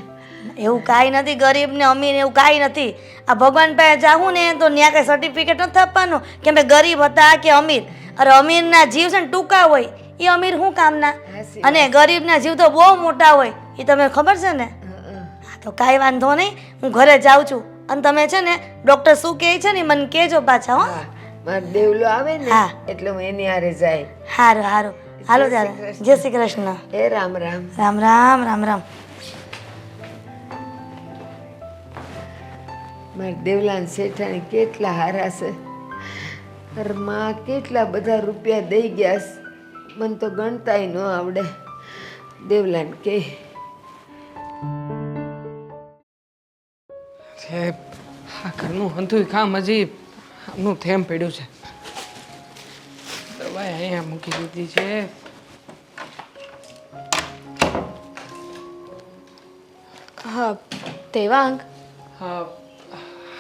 [SPEAKER 4] એવું કાંઈ નથી ગરીબ ને અમીર એવું કાંઈ નથી. આ ભગવાન પાસે જાઉં ને તો ત્યાં કાંઈ સર્ટિફિકેટ નથી આપવાનું કે અમે ગરીબ હતા કે અમીર. અરે અમીરના જીવ છે ને ટૂંકા હોય, એ અમીર શું કામના. અને ગરીબના જીવ તો બહુ મોટા હોય, એ તમે ખબર છે ને. હા તો કાંઈ વાંધો નહીં, હું ઘરે જાઉં છું. અને તમે છે ને ડૉક્ટર શું કહે છે ને મને કહેજો પાછા. હો
[SPEAKER 6] હા, મારો દેવલો આવે ને
[SPEAKER 4] હા.
[SPEAKER 6] એટલે હું એની હારે જાય.
[SPEAKER 4] સારું સારું હાલો ત્યારે. જય શ્રી કૃષ્ણ.
[SPEAKER 6] એ રામ રામ.
[SPEAKER 4] રામ રામ રામ રામ.
[SPEAKER 6] મારા દેવલાન શેઠાણી કેટલા હારા છે. ઘરમાં કેટલા બધા રૂપિયા દઈ ગયા છે. મને તો ગણતાય ન આવડે. દેવલાને કે
[SPEAKER 2] આ ઘરનું હંધુય કામ હજી આમનું થેમ પડ્યું છે. દવા અહીંયા મૂકી દીધી છે.
[SPEAKER 3] હા દેવાંગ,
[SPEAKER 2] હા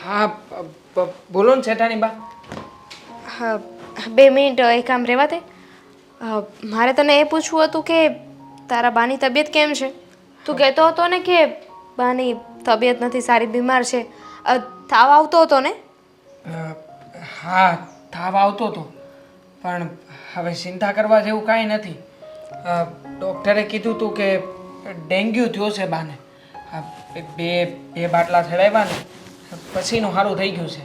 [SPEAKER 2] હા બોલો ને શેઠાણી બા.
[SPEAKER 3] હા 2 મિનિટ એ કામ રહેવા દે. મારે તને એ પૂછવું હતું કે તારા બાની તબિયત કેમ છે? તું કહેતો હતો ને કે બાની તબિયત નથી સારી, બીમાર છે. તાવ આવતો હતો ને?
[SPEAKER 2] હા તાવ આવતો હતો પણ હવે ચિંતા કરવા જેવું કાંઈ નથી. ડૉક્ટરે કીધું હતું કે ડેન્ગ્યુ થયો છે બાને. બે બાટલા ચડાવ્યા ને પછીનું સારું થઈ ગયું છે.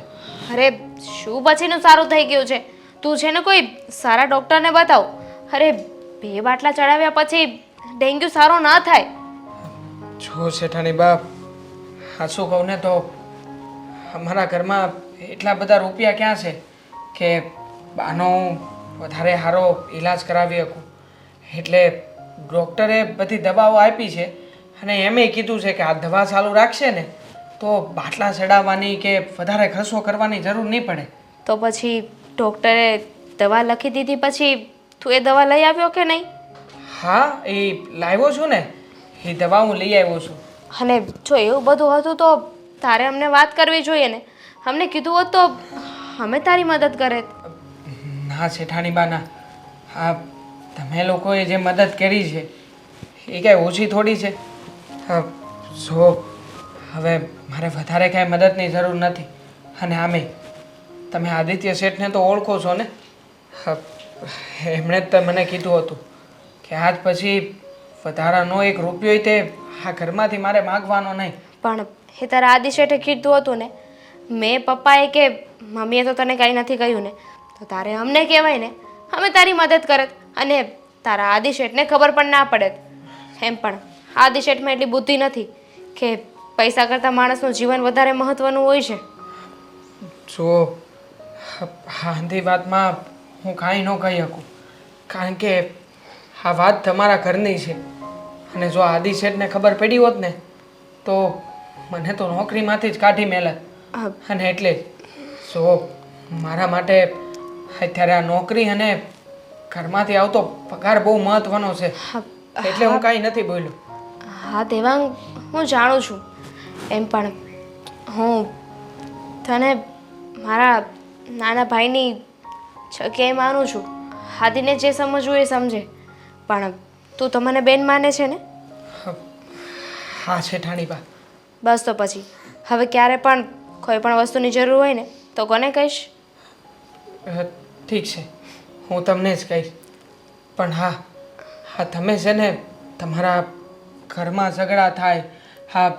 [SPEAKER 3] અરે શું પછીનું સારું થઈ ગયું છે? તું છે ને કોઈ સારા ડૉક્ટરને બતાવ. અરે 2 બાટલા ચડાવ્યા પછી ડેન્ગ્યુ સારો ના થાય.
[SPEAKER 2] જો શેઠાણી બા હાચું કહું ને તો અમારા ઘરમાં એટલા બધા રૂપિયા ક્યાં છે કે બાનો વધારે સારો ઈલાજ કરાવી શકું. એટલે ડૉક્ટરે બધી દવાઓ આપી છે અને એમેય કીધું છે કે આ દવા ચાલુ રાખશે ને તો બાટલા ચડાવવાની કે વધારે ખર્ચો કરવાની જરૂર નહીં પડે.
[SPEAKER 3] તો પછી ડૉક્ટરે દવા લખી દીધી પછી તું એ દવા લઈ આવ્યો કે નહીં?
[SPEAKER 2] હા એ લાવ્યો છું ને, એ દવા હું લઈ આવ્યો છું.
[SPEAKER 3] અને જો એવું બધું હતું તો તારે અમને વાત કરવી જોઈએ ને. અમને કીધું હોત તો અમે તારી મદદ કરે.
[SPEAKER 2] ના શેઠાણી બા ના, હા તમે લોકોએ જે મદદ કરી છે એ કાંઈ ઓછી થોડી છે. જો હવે મારે વધારે કાંઈ મદદની જરૂર નથી. અને આમે તમે આદિત્ય શેઠને તો ઓળખો છો ને. એમણે જ મને કીધું હતું કે આજ પછી વધારાનો 1 રૂપિયો તે આ ઘરમાંથી મારે માગવાનો નહીં.
[SPEAKER 3] પણ એ તારા આદિ શેઠે કીધું હતું ને. મેં પપ્પાએ કે મમ્મીએ તો તને કંઈ નથી કહ્યું ને, તો તારે અમને કહેવાય ને, અમે તારી મદદ કરત અને તારા આદિ શેઠને ખબર પણ ના પડે. એમ પણ આદિ શેઠમાં એટલી બુદ્ધિ નથી કે પૈસા કરતાં માણસનું જીવન વધારે મહત્વનું હોય છે.
[SPEAKER 2] જો આંધી વાતમાં હું કાંઈ ન કહી શકું, કારણ કે આ વાત તમારા ઘરની છે. અને જો આદિ શેઠને ખબર પડી હોત ને તો મને તો નોકરીમાંથી જ કાઢી મેલત. અને એટલે જ જો મારા માટે અત્યારે આ નોકરી અને ઘરમાંથી આવતો પગાર બહુ મહત્વનો છે, એટલે હું કાંઈ નથી બોલ્યો.
[SPEAKER 3] હા દેવાંગ, હું જાણું છું. એમ પણ હું તને મારા નાના ભાઈની જગ્યાએ માનું છું. હાદીને જે સમજવું એ સમજે, પણ તું તો મને બેન માને છે ને?
[SPEAKER 2] હા શેઠાણી બા.
[SPEAKER 3] બસ તો પછી હવે ક્યારે પણ કોઈ પણ વસ્તુની જરૂર હોય ને તો કોને કહીશ?
[SPEAKER 2] ઠીક છે, હું તમને જ કહીશ. પણ હા હા તમે છે ને તમારા ઘરમાં ઝઘડા થાય, હા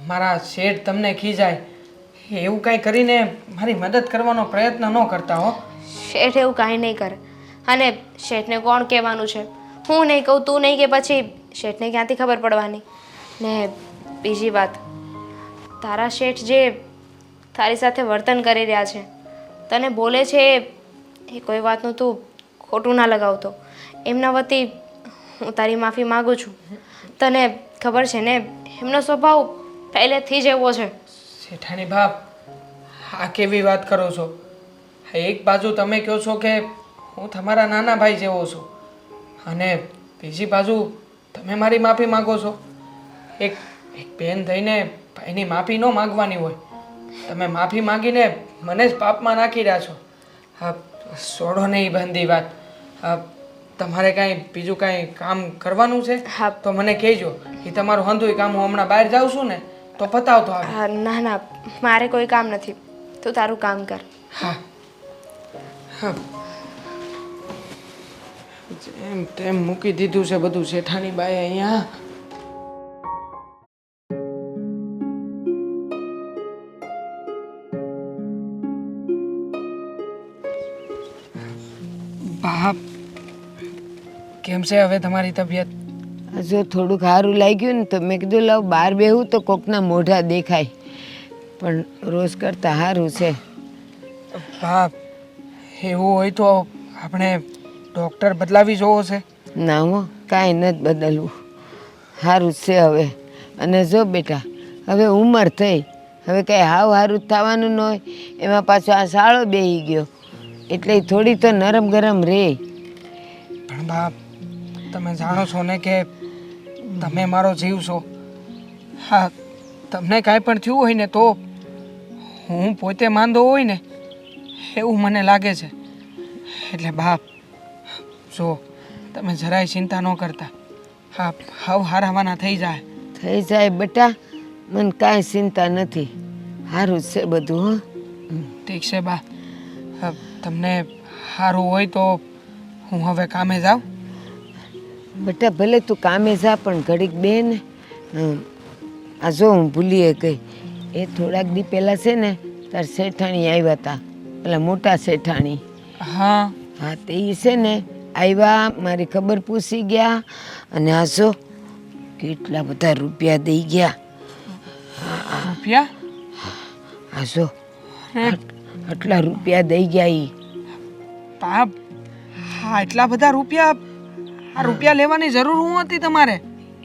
[SPEAKER 2] મારા શેઠ તમને ખીજાય, એવું કાંઈ કરીને મારી મદદ કરવાનો પ્રયત્ન ન કરતા હો.
[SPEAKER 3] શેઠ એવું કાંઈ નહીં કરે. અને શેઠને કોણ કહેવાનું છે? હું નહીં કહું, તું નહીં કે પછી શેઠને ક્યાંથી ખબર પડવાની? ને બીજી વાત, તારા શેઠ જે તારી સાથે વર્તન કરી રહ્યા છે, તને બોલે છે, એ કોઈ વાતનું તું ખોટું ના લગાવતો. એમના વતી હું તારી માફી માગું છું. તને ખબર છે ને એમનો સ્વભાવ પહેલેથી જ એવો છે.
[SPEAKER 2] શેઠાણી બાપ, આ કેવી વાત કરો છો? એક બાજુ તમે કહો છો કે હું તમારા નાના ભાઈ જેવો છું, અને બીજી બાજુ તમે મારી માફી માગો છો. એક એક બેન થઈને ભાઈની માફી ન માગવાની હોય. તમે માફી માગીને મને જ પાપમાં નાખી રહ્યા છો. હા છોડો નહીં બંધી વાત. તમારે કાંઈ બીજું કાંઈ કામ કરવાનું છે
[SPEAKER 3] હા.
[SPEAKER 2] તો મને કહેજો. એ તમારું હંધુય કામ, હું હમણાં બહાર જાઉં છું ને તો પતાવતો આવે.
[SPEAKER 3] ના ના, મારે કોઈ કામ નથી. તું તારું કામ કર.
[SPEAKER 2] હા હા, જેમ તેમ મૂકી દીધું છે બધું શેઠાણી બાએ અહીંયા. બાપ, કેમ છે હવે તમારી તબિયત?
[SPEAKER 6] જો થોડુંક સારું લાગ્યું ને તો મેં કીધું લાવ બહાર બેહું તો કોકના મોઢા દેખાય, પણ રોજ કરતાં સારું છે.
[SPEAKER 2] બાપ, એવું હોય તો આપણે ડૉક્ટર બદલાવી જોવો છે.
[SPEAKER 6] ના હો, કાંઈ નથી બદલવું, સારું જ છે હવે. અને જો બેટા, હવે ઉંમર થઈ, હવે કાંઈ હાવ સારું થવાનું ન હોય. એમાં પાછો આ શાળો બેસી ગયો એટલે થોડી તો નરમ ગરમ રહે.
[SPEAKER 2] પણ બાપ, તમે જાણો છો ને કે તમે મારો જીવ છો. હા, તમને કાંઈ પણ થયું હોય ને તો હું પોતે માંદો હોય ને એવું મને લાગે છે. એટલે બાપ જો, તમે જરાય ચિંતા ન કરતા. હા, હાવ હારાવાના થઈ જાય.
[SPEAKER 6] થઈ જાય બેટા, મને કાંઈ ચિંતા નથી, સારું જ છે બધું. હો
[SPEAKER 2] ઠીક છે બા, તમને સારું હોય તો હું હવે કામે જાઉં.
[SPEAKER 6] બેટા ભલે તું કામે જા, પણ ઘડીક બે ને આ જો હું ભૂલીએ ગઈ, એ થોડાક દી પહેલાં છે ને તાર શેઠાણી આવ્યા હતા, પેલા મોટા શેઠાણી.
[SPEAKER 2] હા
[SPEAKER 6] હા, તે ઈ છે ને આવ્યા, મારી ખબર પૂછી ગયા, અને આ જો કેટલા બધા રૂપિયા દઈ ગયા.
[SPEAKER 2] રૂપિયા?
[SPEAKER 6] આ જો આટલા રૂપિયા દઈ ગયા ઈ.
[SPEAKER 2] બાપ, હા એટલા બધા રૂપિયા? આ રૂપિયા લેવાની જરૂર હું હતી તમારે?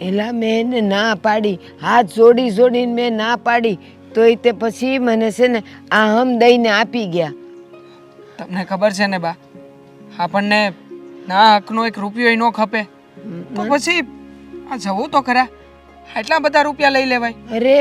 [SPEAKER 6] એલા મેં એને ના પાડી, હાથ જોડી જોડીને મેં ના પાડી, તોય તે પછી મને છે ને આ હમ દઈને આપી ગયા.
[SPEAKER 2] તમને ખબર છે ને બા, આપણને ના હકનો એક રૂપિયો ન ખપે તો પછી આ જવું તો ખરા, એટલા બધા રૂપિયા લઈ લેવાય?
[SPEAKER 6] અરે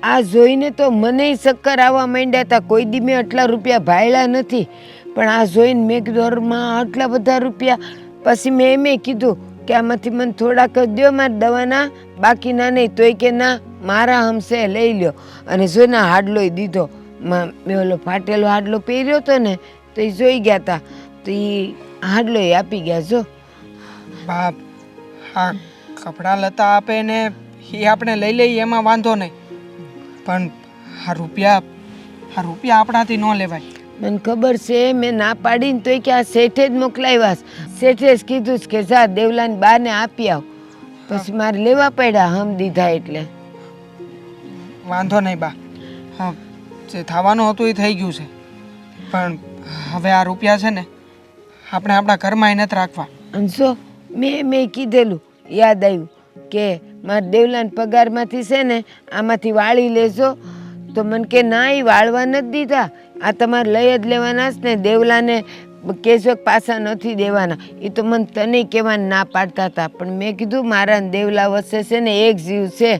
[SPEAKER 6] આ જોઈને તો મને ચક્કર આવવા માંડ્યા હતા. કોઈ દી મેં આટલા રૂપિયા ભાળ્યા નથી, પણ આ જોઈને મેં કીધું માં આટલા બધા રૂપિયા. પછી મેં એમ કીધું કે આમાંથી મને થોડાક દો મારા દવાના, બાકીના નહીં. તોય કે ના, મારા હમશે લઈ લ્યો. અને જો ના હાડલોય દીધો. મેં ઓલો ફાટેલો હાડલો પહેર્યો હતો ને તો એ જોઈ ગયા હતા, તો એ હાડલોય આપી ગયા. જો
[SPEAKER 2] બાપ, હા કપડાં લતા આપે ને એ આપણે લઈ લઈએ એમાં વાંધો નહીં, પણ આ રૂપિયા આપણાથી ન લેવાય.
[SPEAKER 6] મને ખબર છે, મેં ના પાડીને તોય કે આ શેઠે જ મોકલાવ્યા. શેઠે જ કીધું કે જા દેવલાની બાને આપી આવ. પછી મારે લેવા પડ્યા હમ દીધા એટલે.
[SPEAKER 2] વાંધો નહીં બા. હા, જે થવાનું હતું એ થઈ ગયું છે. પણ હવે આ રૂપિયા છે ને આપણે આપણા ઘરમાં નથી રાખવા.
[SPEAKER 6] અંશો મેં કીધેલું યાદ આવ્યું કે મારા દેવલાના પગારમાંથી છે ને આમાંથી વાળી લેજો. તો મને કે ના, એ વાળવા નથી દીધા, આ તમારે લઈ જ લેવાના છે ને, દેવલાને કહેશો કે પાછા નથી દેવાના. એ તો મને તને કહેવાને ના પાડતા હતા. પણ મેં કીધું મારા ને દેવલા વચ્ચે છે ને એક જીવ છે,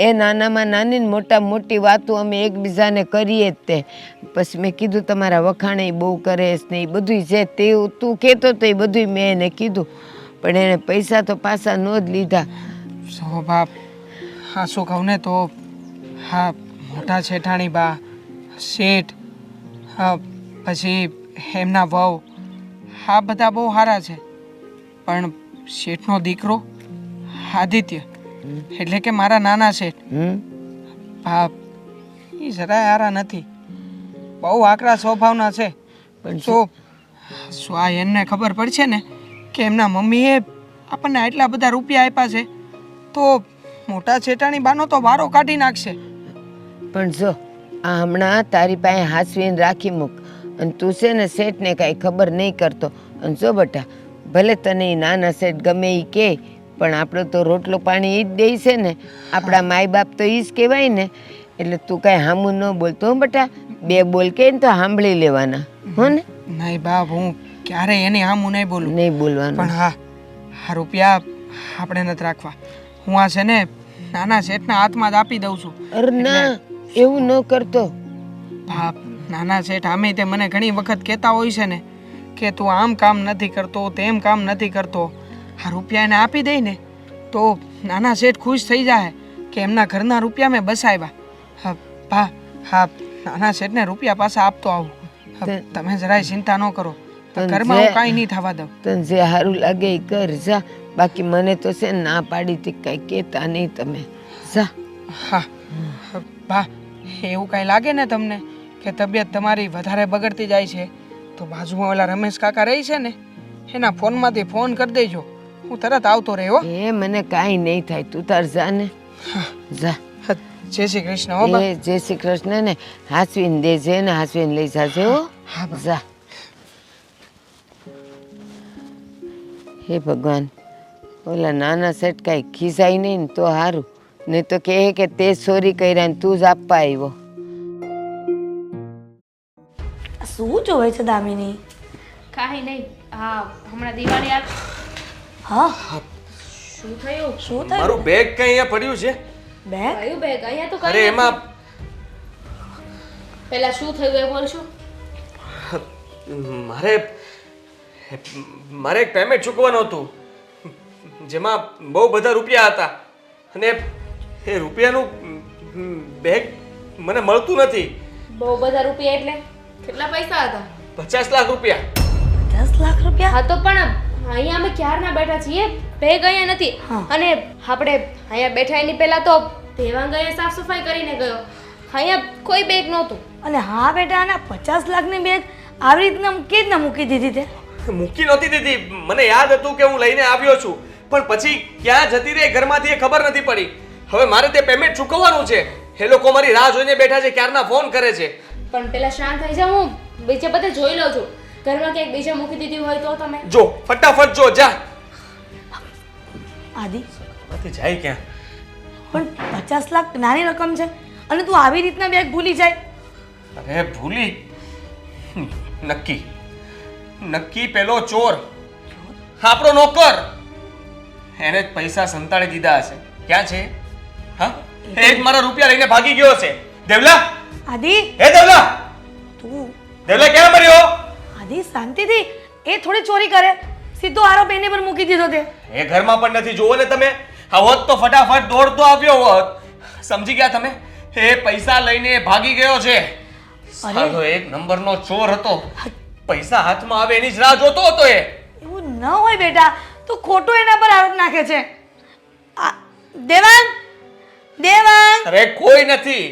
[SPEAKER 6] એ નાનામાં નાની ને મોટામાં મોટી વાતો અમે એકબીજાને કરીએ જ તે. પછી મેં કીધું તમારા વખાણે બહુ કરે છે ને એ બધું છે તે તું કહેતો તો એ બધું મેં એને કીધું. પણ એને પૈસા તો પાછા ન જ લીધા.
[SPEAKER 2] સો બાપ, હા શું કહું ને તો હા, મોટા શેઠાણી બા, શેઠ, હા પછી એમના વહુ, હા બધા બહુ સારા છે. પણ શેઠનો દીકરો આદિત્ય, એટલે કે મારા નાના શેઠ, બાપ એ જરાય સારા નથી, બહુ આકરા સ્વભાવના છે. પણ શું આ એમને ખબર પડશે ને કે એમના મમ્મીએ આપણને આટલા બધા રૂપિયા આપ્યા છે તો મોટા શેઠાણી બાનો તો વારો કાઢી નાખશે.
[SPEAKER 6] પણ જો આ હમણાં તારી પાસે હાસવીને રાખી મૂક. અને તું છે ને શેઠને કાંઈ ખબર નહીં કરતો. અને જો બટા, ભલે તને એ નાના શેઠ ગમે એ કહે, પણ આપણો તો રોટલો પાણી એ જ દે છે ને, આપણા માય બાપ તો એ જ કહેવાય ને. એટલે તું કાંઈ હામું ન બોલતો હો બટા, બે બોલ કે ને તો સાંભળી લેવાના હો ને.
[SPEAKER 2] નહીં બાપ, હું ક્યારેય એની હામું નહીં બોલું.
[SPEAKER 6] નહીં બોલવાનું.
[SPEAKER 2] પણ હા, આ રૂપિયા આપણે નથી રાખવા. હું આ છે ને નાના શેઠના હાથમાં જ આપી દઉં છું.
[SPEAKER 6] અરે ના, એવું ન કરતો.
[SPEAKER 2] બાપ, નાના શેઠ આમે તે મને ઘણી વખત કહેતા હોય છે ને કે તું આમ કામ નથી કરતો, તેમ કામ નથી કરતો. આ રૂપિયા એને આપી દઈ ને તો નાના શેઠ ખુશ થઈ જાય કે એમના ઘરના રૂપિયા મેં બસાવ્યા. હા બા, હા નાના શેઠને રૂપિયા પાછા આપતો આવું. તમે જરાય ચિંતા ન કરો, ઘરમાં હું કાંઈ નહીં થવા દઉં.
[SPEAKER 6] તને જે સારું લાગે એ કર જા. બાકી મને તો છે ને ના પાડી હતી, કાંઈ કહેતા નહીં તમે. જા.
[SPEAKER 2] હા બા, એવું કાંઈ લાગે ને તમને કે તબિયત તમારી વધારે બગડતી જાય છે તો બાજુમાં ઓલા રમેશ કાકા રહી છે ને એના ફોનમાંથી ફોન કરી દેજો, હું તરત આવતો રહ્યો.
[SPEAKER 6] એ મને કાંઈ નહીં થાય, તું તાર જા ને. જા.
[SPEAKER 2] જય શ્રી કૃષ્ણ. હો બા.
[SPEAKER 6] એ જય શ્રી કૃષ્ણ ને હાસવીને દેજે ને હાસવીને લઈ જાજે હો. જા. હે ભગવાન, ઓલા નાના સેટ કાંઈ ખીજાય નહીં ને તો સારું, નહીં તો કહે કે તે ચોરી કર્યા ને તું જ આપવા આવ્યો.
[SPEAKER 4] શું જોવે છે દામિની?
[SPEAKER 3] કાંઈ નહીં. હા, હમણાં દિવાળી આ
[SPEAKER 4] હા,
[SPEAKER 3] શું થયું?
[SPEAKER 4] શું થયું?
[SPEAKER 1] મારું બેગ કઈ અહીંયા પડ્યું છે.
[SPEAKER 4] બેગ?
[SPEAKER 3] કયું બેગ? અહીંયા તો
[SPEAKER 1] અરે
[SPEAKER 3] કઈ
[SPEAKER 1] એમાં
[SPEAKER 3] પહેલા શું થયું એ બોલશું.
[SPEAKER 1] મારે એક પેમેન્ટ ચૂકવવાનું હતું જેમાં બહુ બધા રૂપિયા હતા અને એ રૂપિયાનું બેગ મને મળતું નથી.
[SPEAKER 3] બહુ બધા રૂપિયા એટલે કેટલા પૈસા હતા?
[SPEAKER 1] 50 લાખ રૂપિયા.
[SPEAKER 4] 10 લાખ રૂપિયા?
[SPEAKER 3] હા તો પણ અહીંયા અમે ક્યારના બેઠા છીએ, બેગ અહીંયા નથી. અને આપણે અહીંયા બેઠા એની પહેલા તો દેવાંગ અહીંયા સાફ સફાઈ કરીને ગયો, અહીંયા કોઈ બેગ નહોતું.
[SPEAKER 4] અને હા બેટા, આના 50 લાખની બેગ આવી રીતના કેવી રીતના મૂકી દીધી તે?
[SPEAKER 1] મૂકી નહોતી દીધી, મને યાદ હતું કે હું લઈને આવ્યો છું, પણ પછી ક્યાં જતી રહી ઘરમાંથી એ ખબર નથી પડી. હવે મારે તે પેમેન્ટ ચૂકવવાનું છે. એ લોકો મારી રાહ જોઈને બેઠા છે, ક્યારના ફોન કરે છે.
[SPEAKER 3] પણ પેલા શાંત થઈ જાવ, હું બીજે બધે જોઈ લઉં છું. ઘરમાં ક્યાંક બીજે મૂકી દીધી હોય તો તમે
[SPEAKER 1] જો ફટાફટ જો, જા.
[SPEAKER 4] આદિ,
[SPEAKER 1] નથી જાય ક્યાં?
[SPEAKER 4] પણ 50 લાખ નાની રકમ છે અને તું આવી રીતના બેગ ભૂલી જાય?
[SPEAKER 1] અરે ભૂલી નક્કી નક્કી પેલો ચોર આપણો નોકર, એને જ પૈસા સંતાડી દીધા હશે. ક્યાં છે? હા, એ જ મારા રૂપિયા લઈને ભાગી ગયો છે. દેવલા,
[SPEAKER 4] આદિ,
[SPEAKER 1] હે દેવલા,
[SPEAKER 4] તું
[SPEAKER 1] દેવલા ક્યાં મર્યો?
[SPEAKER 4] આદિ શાંતિથી, એ થોડી ચોરી કરે, સીધો આરોપ એની પર મૂકી દીધો તે.
[SPEAKER 1] એ ઘરમાં પણ નથી. જોવો ને તમે, આ હોત તો ફટાફટ દોડતો આવ્યો હોત. સમજી ગયા તમે? એ પૈસા લઈને ભાગી ગયો છે. સાલો એક નંબરનો ચોર હતો. પૈસા હાથમાં આવે એની જ રાહ જોતો હતો એ.
[SPEAKER 4] એવું ન હોય બેટા, તું ખોટું એના પર આરોપ નાખે છે. દેવાંગ, દેવાંગ!
[SPEAKER 1] અરે કોઈ નથી.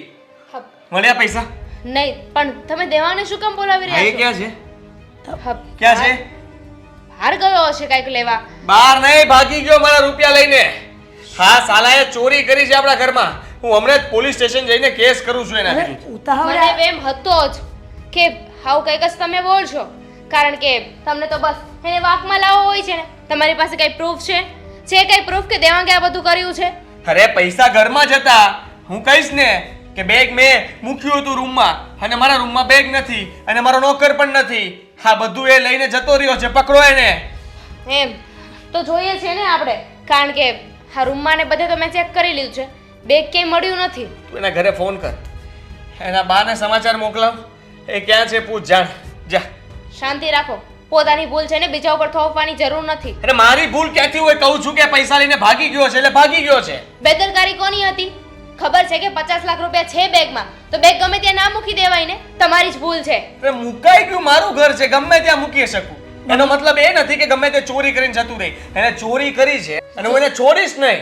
[SPEAKER 3] હા,
[SPEAKER 1] મળ્યા પૈસા?
[SPEAKER 3] નહીં, પણ તમે દેવાને શું કામ બોલાવી
[SPEAKER 1] હા, એ
[SPEAKER 3] રહ્યા છો?
[SPEAKER 1] ક્યાં છે?
[SPEAKER 3] હા,
[SPEAKER 1] ક્યાં છે?
[SPEAKER 3] બહાર ગયો હશે કાંઈક લેવા.
[SPEAKER 1] બહાર નહીં, ભાગી ગયો મારા રૂપિયા લઈને. હા, સાલાએ ચોરી કરી છે આપણા ઘરમાં. હું હમણાં જ પોલીસ સ્ટેશન જઈને કેસ કરું છું એના
[SPEAKER 4] અરે
[SPEAKER 1] વિરુદ્ધ.
[SPEAKER 4] ઉતાવળે
[SPEAKER 3] મને એમ હતો જ કે હાવ કંઈક જ તમે બોલશો, કારણ કે તમને તો બસ એને વાંકમાં લાવવો હોય છે ને. તમારી પાસે કઈ પ્રૂફ છે કઈ પ્રૂફ કે દેવાંગે આ બધું કર્યું છે?
[SPEAKER 1] અરે પૈસા ઘરમાં જ હતા. હું કહીશ ને કે બેગ મેં મૂક્યું હતું રૂમમાં અને મારા રૂમમાં બેગ નથી અને મારો નોકર પણ નથી. આ બધું એ લઈને જતો રહ્યો છે, પકડો એને.
[SPEAKER 3] એમ તો જોઈએ છે ને આપણે, કારણ કે આ રૂમમાં ને બધે તો મેં ચેક કરી લીધું છે, બેગ ક્યાંય મળ્યું નથી.
[SPEAKER 1] તું એના ઘરે ફોન કર, એના બાને સમાચાર મોકલાવ. એ ક્યાં છે પૂછ, જાણ જા.
[SPEAKER 3] શાંતિ રાખો, પોતાની ભૂલ છે ને બીજા ઉપર થોપવાની જરૂર નથી.
[SPEAKER 1] અરે મારી ભૂલ ક્યાંથી હોય? કહું છું કે પૈસા લઈને ભાગી ગયો છે એટલે ભાગી ગયો છે.
[SPEAKER 3] બેદરકારી કોની હતી? ખબર છે કે 50 લાખ રૂપિયા છે બેગમાં, તો બેગ ગમે ત્યાં ના મૂકી દેવાય ને. તમારી જ ભૂલ છે.
[SPEAKER 1] અરે મુકાઈ ગયું, મારું ઘર છે, ગમે ત્યાં મૂકી શકું. એનો મતલબ એ નથી કે ગમે તે ચોરી કરીને જતું રહે. એને ચોરી કરી છે અને હું એને છોડીશ નહીં.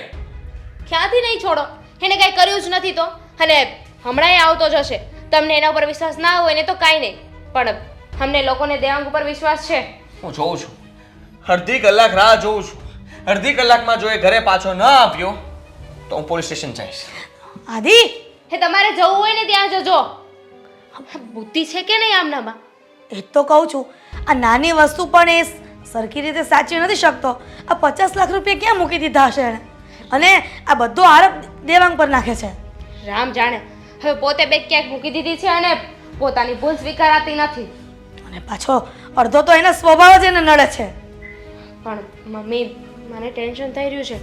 [SPEAKER 3] ક્યાંથી નહીં છોડો? એને કઈ કર્યું જ નથી તો. અને હમણાં આવતો જશે. તમને એના ઉપર વિશ્વાસ ના હોય ને તો કાંઈ નહીં, પણ અમને લોકોને દેવાંગ ઉપર વિશ્વાસ છે.
[SPEAKER 1] હું જોઉં છું, અડધી કલાક રાહ જોઉં છું. અડધી કલાકમાં જો એ ઘરે પાછો ન આવ્યો તો હું પોલીસ સ્ટેશન જઈશ.
[SPEAKER 4] આદિ
[SPEAKER 3] હે તમારે જવું હોય ને ત્યાં જજો. બુદ્ધિ છે કે નહીં આમનામાં?
[SPEAKER 4] એ જ તો કહું છું, આ નાની વસ્તુ પણ એ સરખી રીતે સાચવી નથી શકતો. આ 50 લાખ રૂપિયા ક્યાં મૂકી દીધા હશે એણે? અને આ બધો આરોપ દેવાંગ પર નાખે છે.
[SPEAKER 3] રામ જાણે. હવે પોતે બેગ ક્યાંક મૂકી દીધી છે અને પોતાની ભૂલ સ્વીકારાતી નથી.
[SPEAKER 4] અને પાછો અડધો તો એના સ્વભાવ જ એને નડે છે.
[SPEAKER 3] પણ મમ્મી, મને ટેન્શન થઈ રહ્યું છે.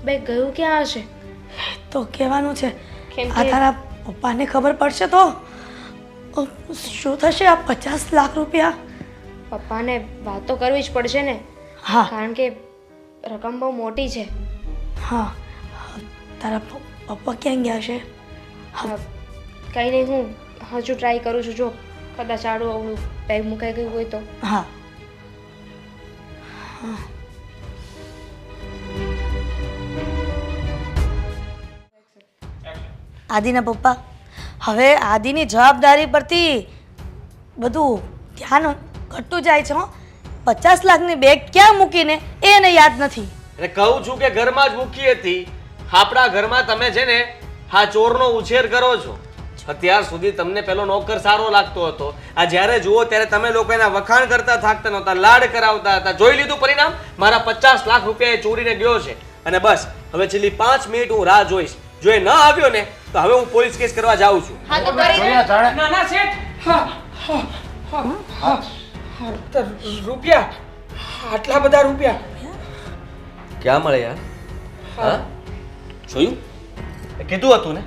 [SPEAKER 3] બેગ ગયું ક્યાં હશે?
[SPEAKER 4] તો કહેવાનું છે
[SPEAKER 3] કેમ
[SPEAKER 4] આ
[SPEAKER 3] કે
[SPEAKER 4] તારા પપ્પાને ખબર પડશે તો શું થશે? આ 50 લાખ રૂપિયા.
[SPEAKER 3] પપ્પાને વાત તો કરવી જ પડશે ને,
[SPEAKER 4] હા
[SPEAKER 3] કારણ કે રકમ બહુ મોટી છે.
[SPEAKER 4] હા, તારા પપ્પા ક્યાં ગયા છે?
[SPEAKER 3] કંઈ નહીં, હું હજુ ટ્રાય કરું છું. જો કદાચ આડું અવળું બેગ મુકાઈ ગયું હોય તો.
[SPEAKER 4] હા આદિના પપ્પા, હવે આદિની જવાબદારી પરથી બધું ધ્યાન ઘટતું જાય છે. 50 લાખની બેગ ક્યાં મૂકીને એ એને યાદ નથી.
[SPEAKER 1] અને કહું છું કે ઘરમાં જ મૂકી હતી. આપણા ઘરમાં તમે છે ને આ ચોરનો ઉછેર કરો છો. અત્યાર સુધી તમને પેલો નોકર સારો લાગતો હતો. આ જ્યારે જુઓ ત્યારે તમે લોકો એના વખાણ કરતા થાકતા નહોતા, લાડ કરાવતા હતા. જોઈ લીધું પરિણામ? મારા 50 લાખ રૂપિયા એ ચોરીને ગયો છે. અને બસ હવે છેલ્લી 5 મિનિટ હું રાહ જોઈશ. જો એ ન આવ્યો ને તો હવે હું પોલીસ કેસ કરવા જાઉં છું.
[SPEAKER 3] હા તો કરી દે.
[SPEAKER 5] જોયા જાણે
[SPEAKER 2] ના ના શેઠ, તો રૂપિયા, આટલા બધા રૂપિયા
[SPEAKER 1] ક્યાં મળે યાર? હા જોયું? કીધું હતું ને,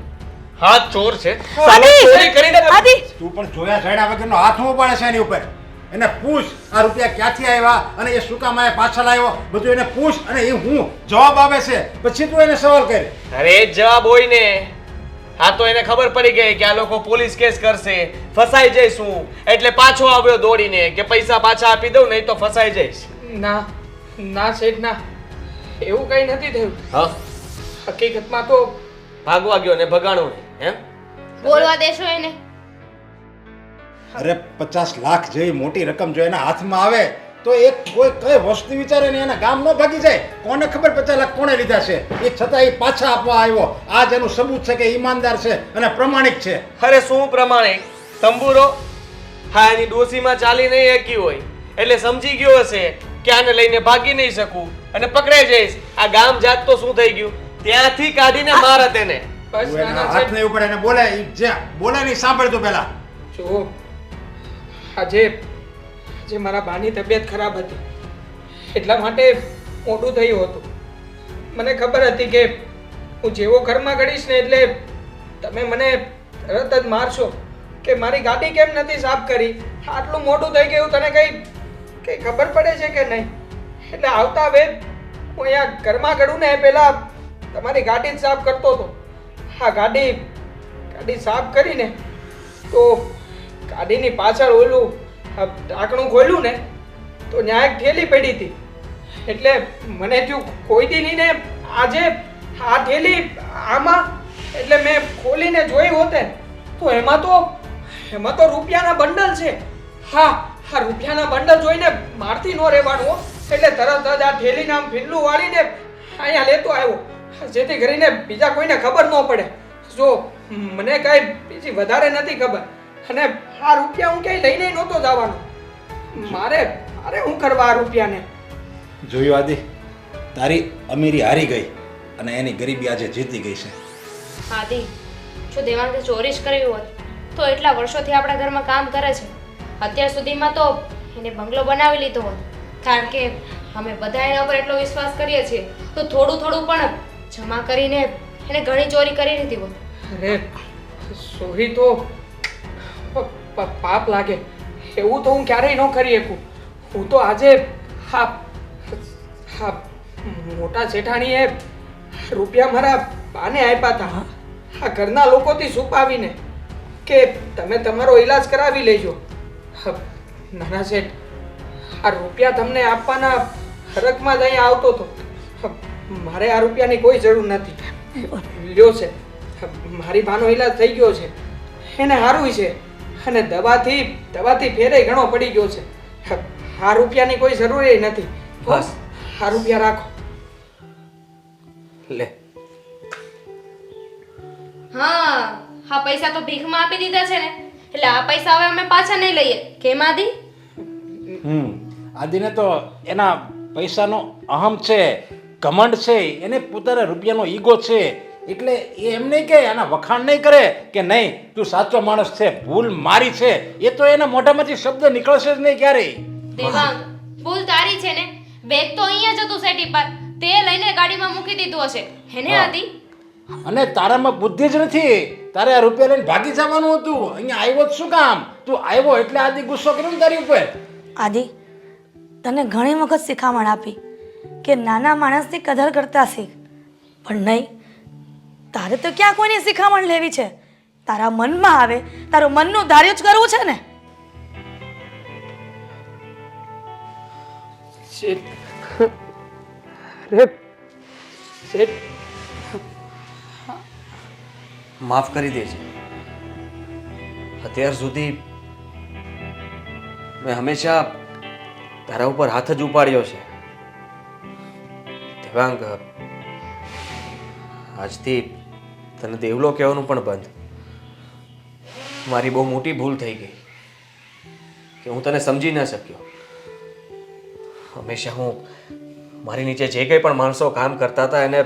[SPEAKER 1] હા ચોર છે. ચોરી કરીને
[SPEAKER 4] આદિ
[SPEAKER 5] તું પણ જોયા જાણ્યા વગરનો હાથ ન પાડે છે એની ઉપર. એને પૂછ આ રૂપિયા ક્યાંથી આવ્યા અને એ શું કામ આયા પાછળ આવ્યો, બધું એને પૂછ. અને એ હું જવાબ આવે છે પછી તું એને સવાલ કરે.
[SPEAKER 1] અરે એ જ જવાબ હોય ને. હા તો એને ખબર પડી ગઈ કે આ લોકો પોલીસ કેસ કરશે, ફસાઈ જઈશું, એટલે પાછો આવ્યો દોડીને કે પૈસા પાછા આપી દઉં નહીં તો ફસાઈ જઈશ.
[SPEAKER 2] ના ના શેઠ ના, એવું કંઈ નથી થયું.
[SPEAKER 1] હા
[SPEAKER 2] હકીકતમાં તો
[SPEAKER 1] ભાગવા ગયો ને ભગાણું નહીં એમ?
[SPEAKER 3] બોલવા દેશો એને?
[SPEAKER 5] અરે 50 લાખ જેવી મોટી રકમ જો એના હાથમાં આવે તો એક કોઈ કઈ વસ્તુ વિચારે ને એના ગામ ન ભાગી જાય. કોને ખબર 50 લાખ કોણે લીધા છે? એ છતાં એ પાછા આપવા આવ્યો. આ જ એનું સબૂત છે કે ઈમાનદાર છે અને પ્રમાણિક છે.
[SPEAKER 1] અરે શું પ્રમાણે તંબુરો? હા એની ડોસીમાં ચાલી નહીં એકી હોય એટલે સમજી ગયો હશે કે આને લઈને ભાગી નહીં શકું અને પકડાઈ જઈશ. આ ગામ જાત તો શું થઈ ગયું? ત્યાંથી કાઢીને મારત એને.
[SPEAKER 2] બસ
[SPEAKER 5] તું એના
[SPEAKER 2] નાના
[SPEAKER 5] હાથ
[SPEAKER 2] શેઠ,
[SPEAKER 5] ને ઉપર એને બોલે ઈ જે બોલે નહીં સાંભળ તું પહેલા.
[SPEAKER 2] જો આજે મારા બાની તબિયત ખરાબ હતી એટલા માટે મોડું થયું હતું. મને ખબર હતી કે હું જેવો ઘરમાં ગળીશ ને એટલે તમે મને તરત જ મારશો કે મારી ગાડી કેમ નથી સાફ કરી, આટલું મોડું થઈ ગયું, તને કઈ ખબર પડે છે કે નહીં? એટલે આવતા વેત હું અહીંયા ઘરમાં ગળું ને એ પહેલાં તમારી ગાડી જ સાફ કરતો હતો. હા ગાડી સાફ કરીને તો ગાડીની પાછળ ઓલું ઢાંકણું ખોલ્યું ને તો ત્યાં એક થેલી પડી હતી. એટલે મને થયું કોઈ દી નહીં ને આજે આ થેલી આમાં, એટલે મેં ખોલીને જોઈ હોતે તો એમાં તો રૂપિયાના બંડલ છે. હા રૂપિયાના બંડલ જોઈને મારથી ન રહેવાનું હો. એટલે તરત જ આ થેલીને આમ ફીંડલું વાળીને અહીંયા લેતો આવ્યો જેથી કરીને બીજા કોઈને ખબર ન પડે. જો મને કાંઈ બીજી વધારે નથી ખબર અને આ રૂપિયા હું ક્યાંય લઈને નહોતો જવાનો. મારે મારે શું કરવા આ રૂપિયાને?
[SPEAKER 5] જોયું આદિ, તારી અમીરી હારી ગઈ અને એની ગરીબી આજે જીતી ગઈ છે.
[SPEAKER 3] આદિ, જો દેવાંગે ચોરી જ કરવી હોત તો એટલા વર્ષોથી આપણા ઘરમાં કામ કરે છે. અત્યાર સુધીમાં તો એને બંગલો બનાવી લીધો હોત. કારણ કે અમે બધા એના ઉપર એટલો વિશ્વાસ કરીએ છીએ તો થોડું થોડું પણ જમા કરીને એને ઘણી ચોરી કરી લીધી હોત.
[SPEAKER 2] અરે સોરી તો પાપ લાગે. એવું તો હું ક્યારેય ન કરી શકું. હું તો આજે હા હા મોટા જેઠાણીએ રૂપિયા મારા બાને આપ્યા હતા આ ઘરના લોકોથી છુપાવીને કે તમે તમારો ઈલાજ કરાવી લેજો. નાના શેઠ, આ રૂપિયા તમને આપવાના હરકમાં જ અહીંયા આવતો હતો. મારે આ રૂપિયાની કોઈ જરૂર નથી. લ્યો છે, મારી બાનો ઈલાજ થઈ ગયો છે, એને સારું છે અને દવાથી ફેરે ઘણો પડી ગયો છે. આ રૂપિયાની કોઈ જરૂર નથી. બસ આ રૂપિયા રાખો.
[SPEAKER 1] લે,
[SPEAKER 3] હા, આ પૈસા તો ભીખમાં આપી દીધા છે ને, એટલે આ પૈસા હવે અમે પાછા નહીં લઈએ. કેમ આદિ?
[SPEAKER 5] આદિને તો એના પૈસાનો અહમ છે, ઘમંડ છે, એને પોતાના રૂપિયાનો ઈગો છે. એટલે એ એમ નહીં કે એના વખાણ નહીં કરે કે નહીં તું સાચો માણસ છે, ભૂલ મારી છે. એ તો એના મોઢામાંથી શબ્દ નીકળશે જ નહીં ક્યારેય.
[SPEAKER 3] દેવાંગ, ભૂલ તારી છે ને. બેગ તો અહીંયા જ હતું સેટી પર, તે લઈને ગાડીમાં મૂકી દીધું હશે. હેને આદિ?
[SPEAKER 5] અને તારામાં બુદ્ધિ જ નથી. તારે આ રૂપિયા લઈને ભાગી જવાનું હતું. અહીંયા આવ્યો જ શું કામ? તું આવ્યો એટલે આદિ ગુસ્સો કર્યો ને તારી ઉપર.
[SPEAKER 4] આદિ, તને ઘણી વખત શિખામણ આપી કે નાના માણસની કદર કરતા શીખ, પણ નહીં, તારે તો ક્યાં કોઈની શિખામણ લેવી છે? તારા મનમાં આવે તારું મનનું ધાર્યું જ કરવું છે ને.
[SPEAKER 2] શેઠ, અરે શેઠ,
[SPEAKER 1] માફ કરી દેજે. અત્યાર સુધી મેં હંમેશા તારા ઉપર હાથ જ ઉપાડ્યો છે. દેવાંગ, આજથી તને દેવલો કહેવાનું પણ બંધ. મારી બહુ મોટી ભૂલ થઈ ગઈ કે હું તને સમજી ન શક્યો. હંમેશા હું મારી નીચે જે કંઈ પણ માણસો કામ કરતા હતા એને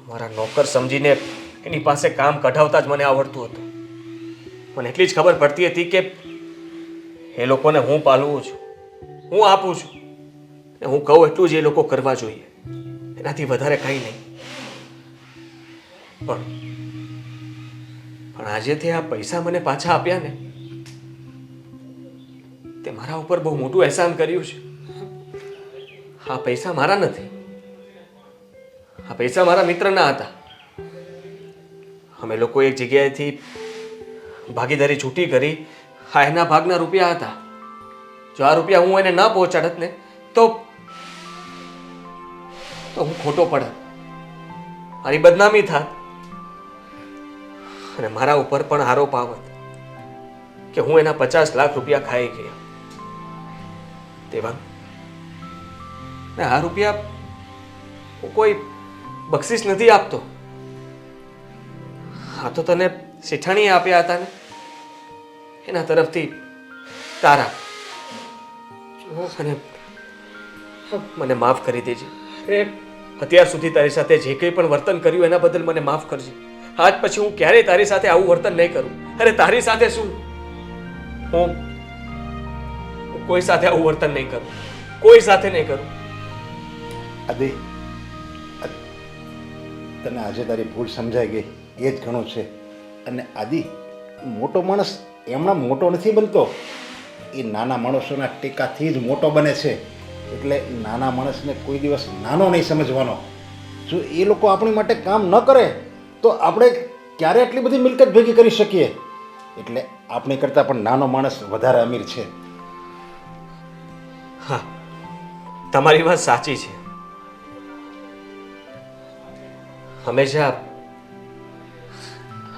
[SPEAKER 1] મારા નોકર સમજીને એની પાસે કામ કઢાવતા જ મને આવડતું હતું. મને એટલી જ ખબર પડતી હતી કે એ લોકોને હું પાલવું છું, હું આપું છું, ને હું કહું એટલું જ એ લોકો કરવા જોઈએ, એનાથી વધારે કંઈ નહીં. પણ આજે તે આ પૈસા મને પાછા આપ્યા ને, તે મારા ઉપર બહુ મોટું અહેસાન કર્યું છે. આ પૈસા મારા નથી, આ પૈસા મારા મિત્રના હતા. અમે લોકો એક જગ્યાએથી ભાગીદારી છૂટી કરી. આ એના ભાગના રૂપિયા હતા. જો આ રૂપિયા હું એને ન પહોંચાડત ને તો હું ખોટો પડત, મારી બદનામી થાત અને મારા ઉપર પણ આરોપ આવત કે હું એના 50 લાખ રૂપિયા ખાઈ ગયો. દેવાંગ, આ રૂપિયા હું કોઈ બક્ષિસ નથી આપતો. આ તો તને શેઠાણીએ આપ્યા હતા ને, એના તરફથી તારા. અને મને માફ કરી દેજે.
[SPEAKER 2] અરે
[SPEAKER 1] અત્યાર સુધી તારી સાથે જે કંઈ પણ વર્તન કર્યું એના બદલ મને માફ કરજે. આજ પછી હું ક્યારેય તારી સાથે આવું વર્તન નહીં કરું. અરે તારી સાથે શું, હું કોઈ સાથે આવું વર્તન નહીં કરું, કોઈ સાથે નહીં કરું.
[SPEAKER 5] આદિ, તને આજે તારી ભૂલ સમજાઈ ગઈ એ જ ઘણું છે. અને આદિ, મોટો માણસ એમના મોટો નથી બનતો, એ નાના માણસોના ટેકાથી જ મોટો બને છે. એટલે નાના માણસને કોઈ દિવસ નાનો નહીં સમજવાનો. જો એ લોકો આપણી માટે કામ ન કરે તો આપણે ક્યારે એટલી બધી મિલકત ભેગી કરી શકીએ? એટલે આપણી કરતાં પણ નાનો માણસ વધારે અમીર છે.
[SPEAKER 1] હા, તમારી વાત સાચી છે. હંમેશા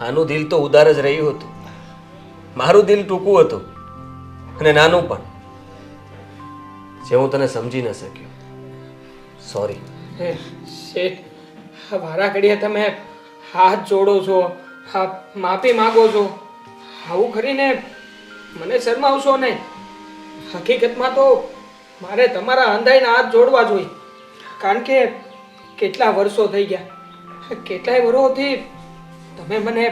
[SPEAKER 1] આનું દિલ તો ઉદાર જ રહ્યું હતું, મારું દિલ ટૂંકું હતું અને નાનું પણ, જે હું તને સમજી ન શક્યો. સોરી.
[SPEAKER 2] શેઠ, વારા ઘડીએ તમે હાથ જોડો છો, હા માફી માગો છો, આવું કરીને મને શરમાવશો નહીં. હકીકતમાં તો મારે તમારા અંધાઈના હાથ જોડવા જોઈએ, કારણ કે કેટલા વર્ષો થઈ ગયા, કેટલાય વર્ષોથી તમે મને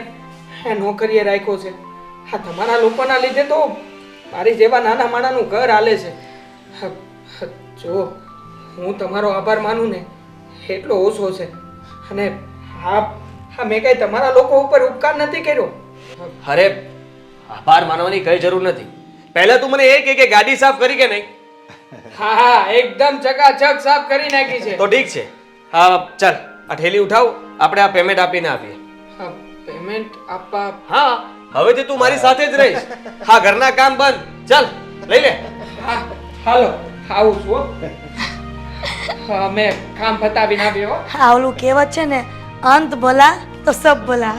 [SPEAKER 2] નોકરીએ રાખ્યો છે. હા તમારા લોકોના લીધે તો મારી જેવા નાના માણાનું ઘર હાલે છે. જો હું તમારો આભાર માનું ને એટલો ઓછો છે. અને હા હા મેં કઈ તમારા લોકો ઉપર ઉપકાર નથી કર્યો.
[SPEAKER 1] અરે આભાર માનવાની કઈ જરૂર નથી. પહેલા તું મને એ કે ગાડી સાફ કરી કે નહીં?
[SPEAKER 2] હા હા એકદમ ચકાચક સાફ કરી નાખી છે.
[SPEAKER 1] તો ઠીક છે. હા ચાલ આ ઠેલી ઉઠાવ, આપણે આ પેમેન્ટ આપીને આપીએ.
[SPEAKER 2] હા, પેમેન્ટ આપવા
[SPEAKER 1] હા હવેથી તું મારી સાથે જ રહીશ. હા ઘરના કામ બંધ. ચાલ લઈ લે.
[SPEAKER 2] હા હાલો આવું છું હો. હા મેં કામ પતાવીને આવ્યો.
[SPEAKER 4] આ ઓલું કહેવત છે ને, અંત ભલા તો સબ ભલા.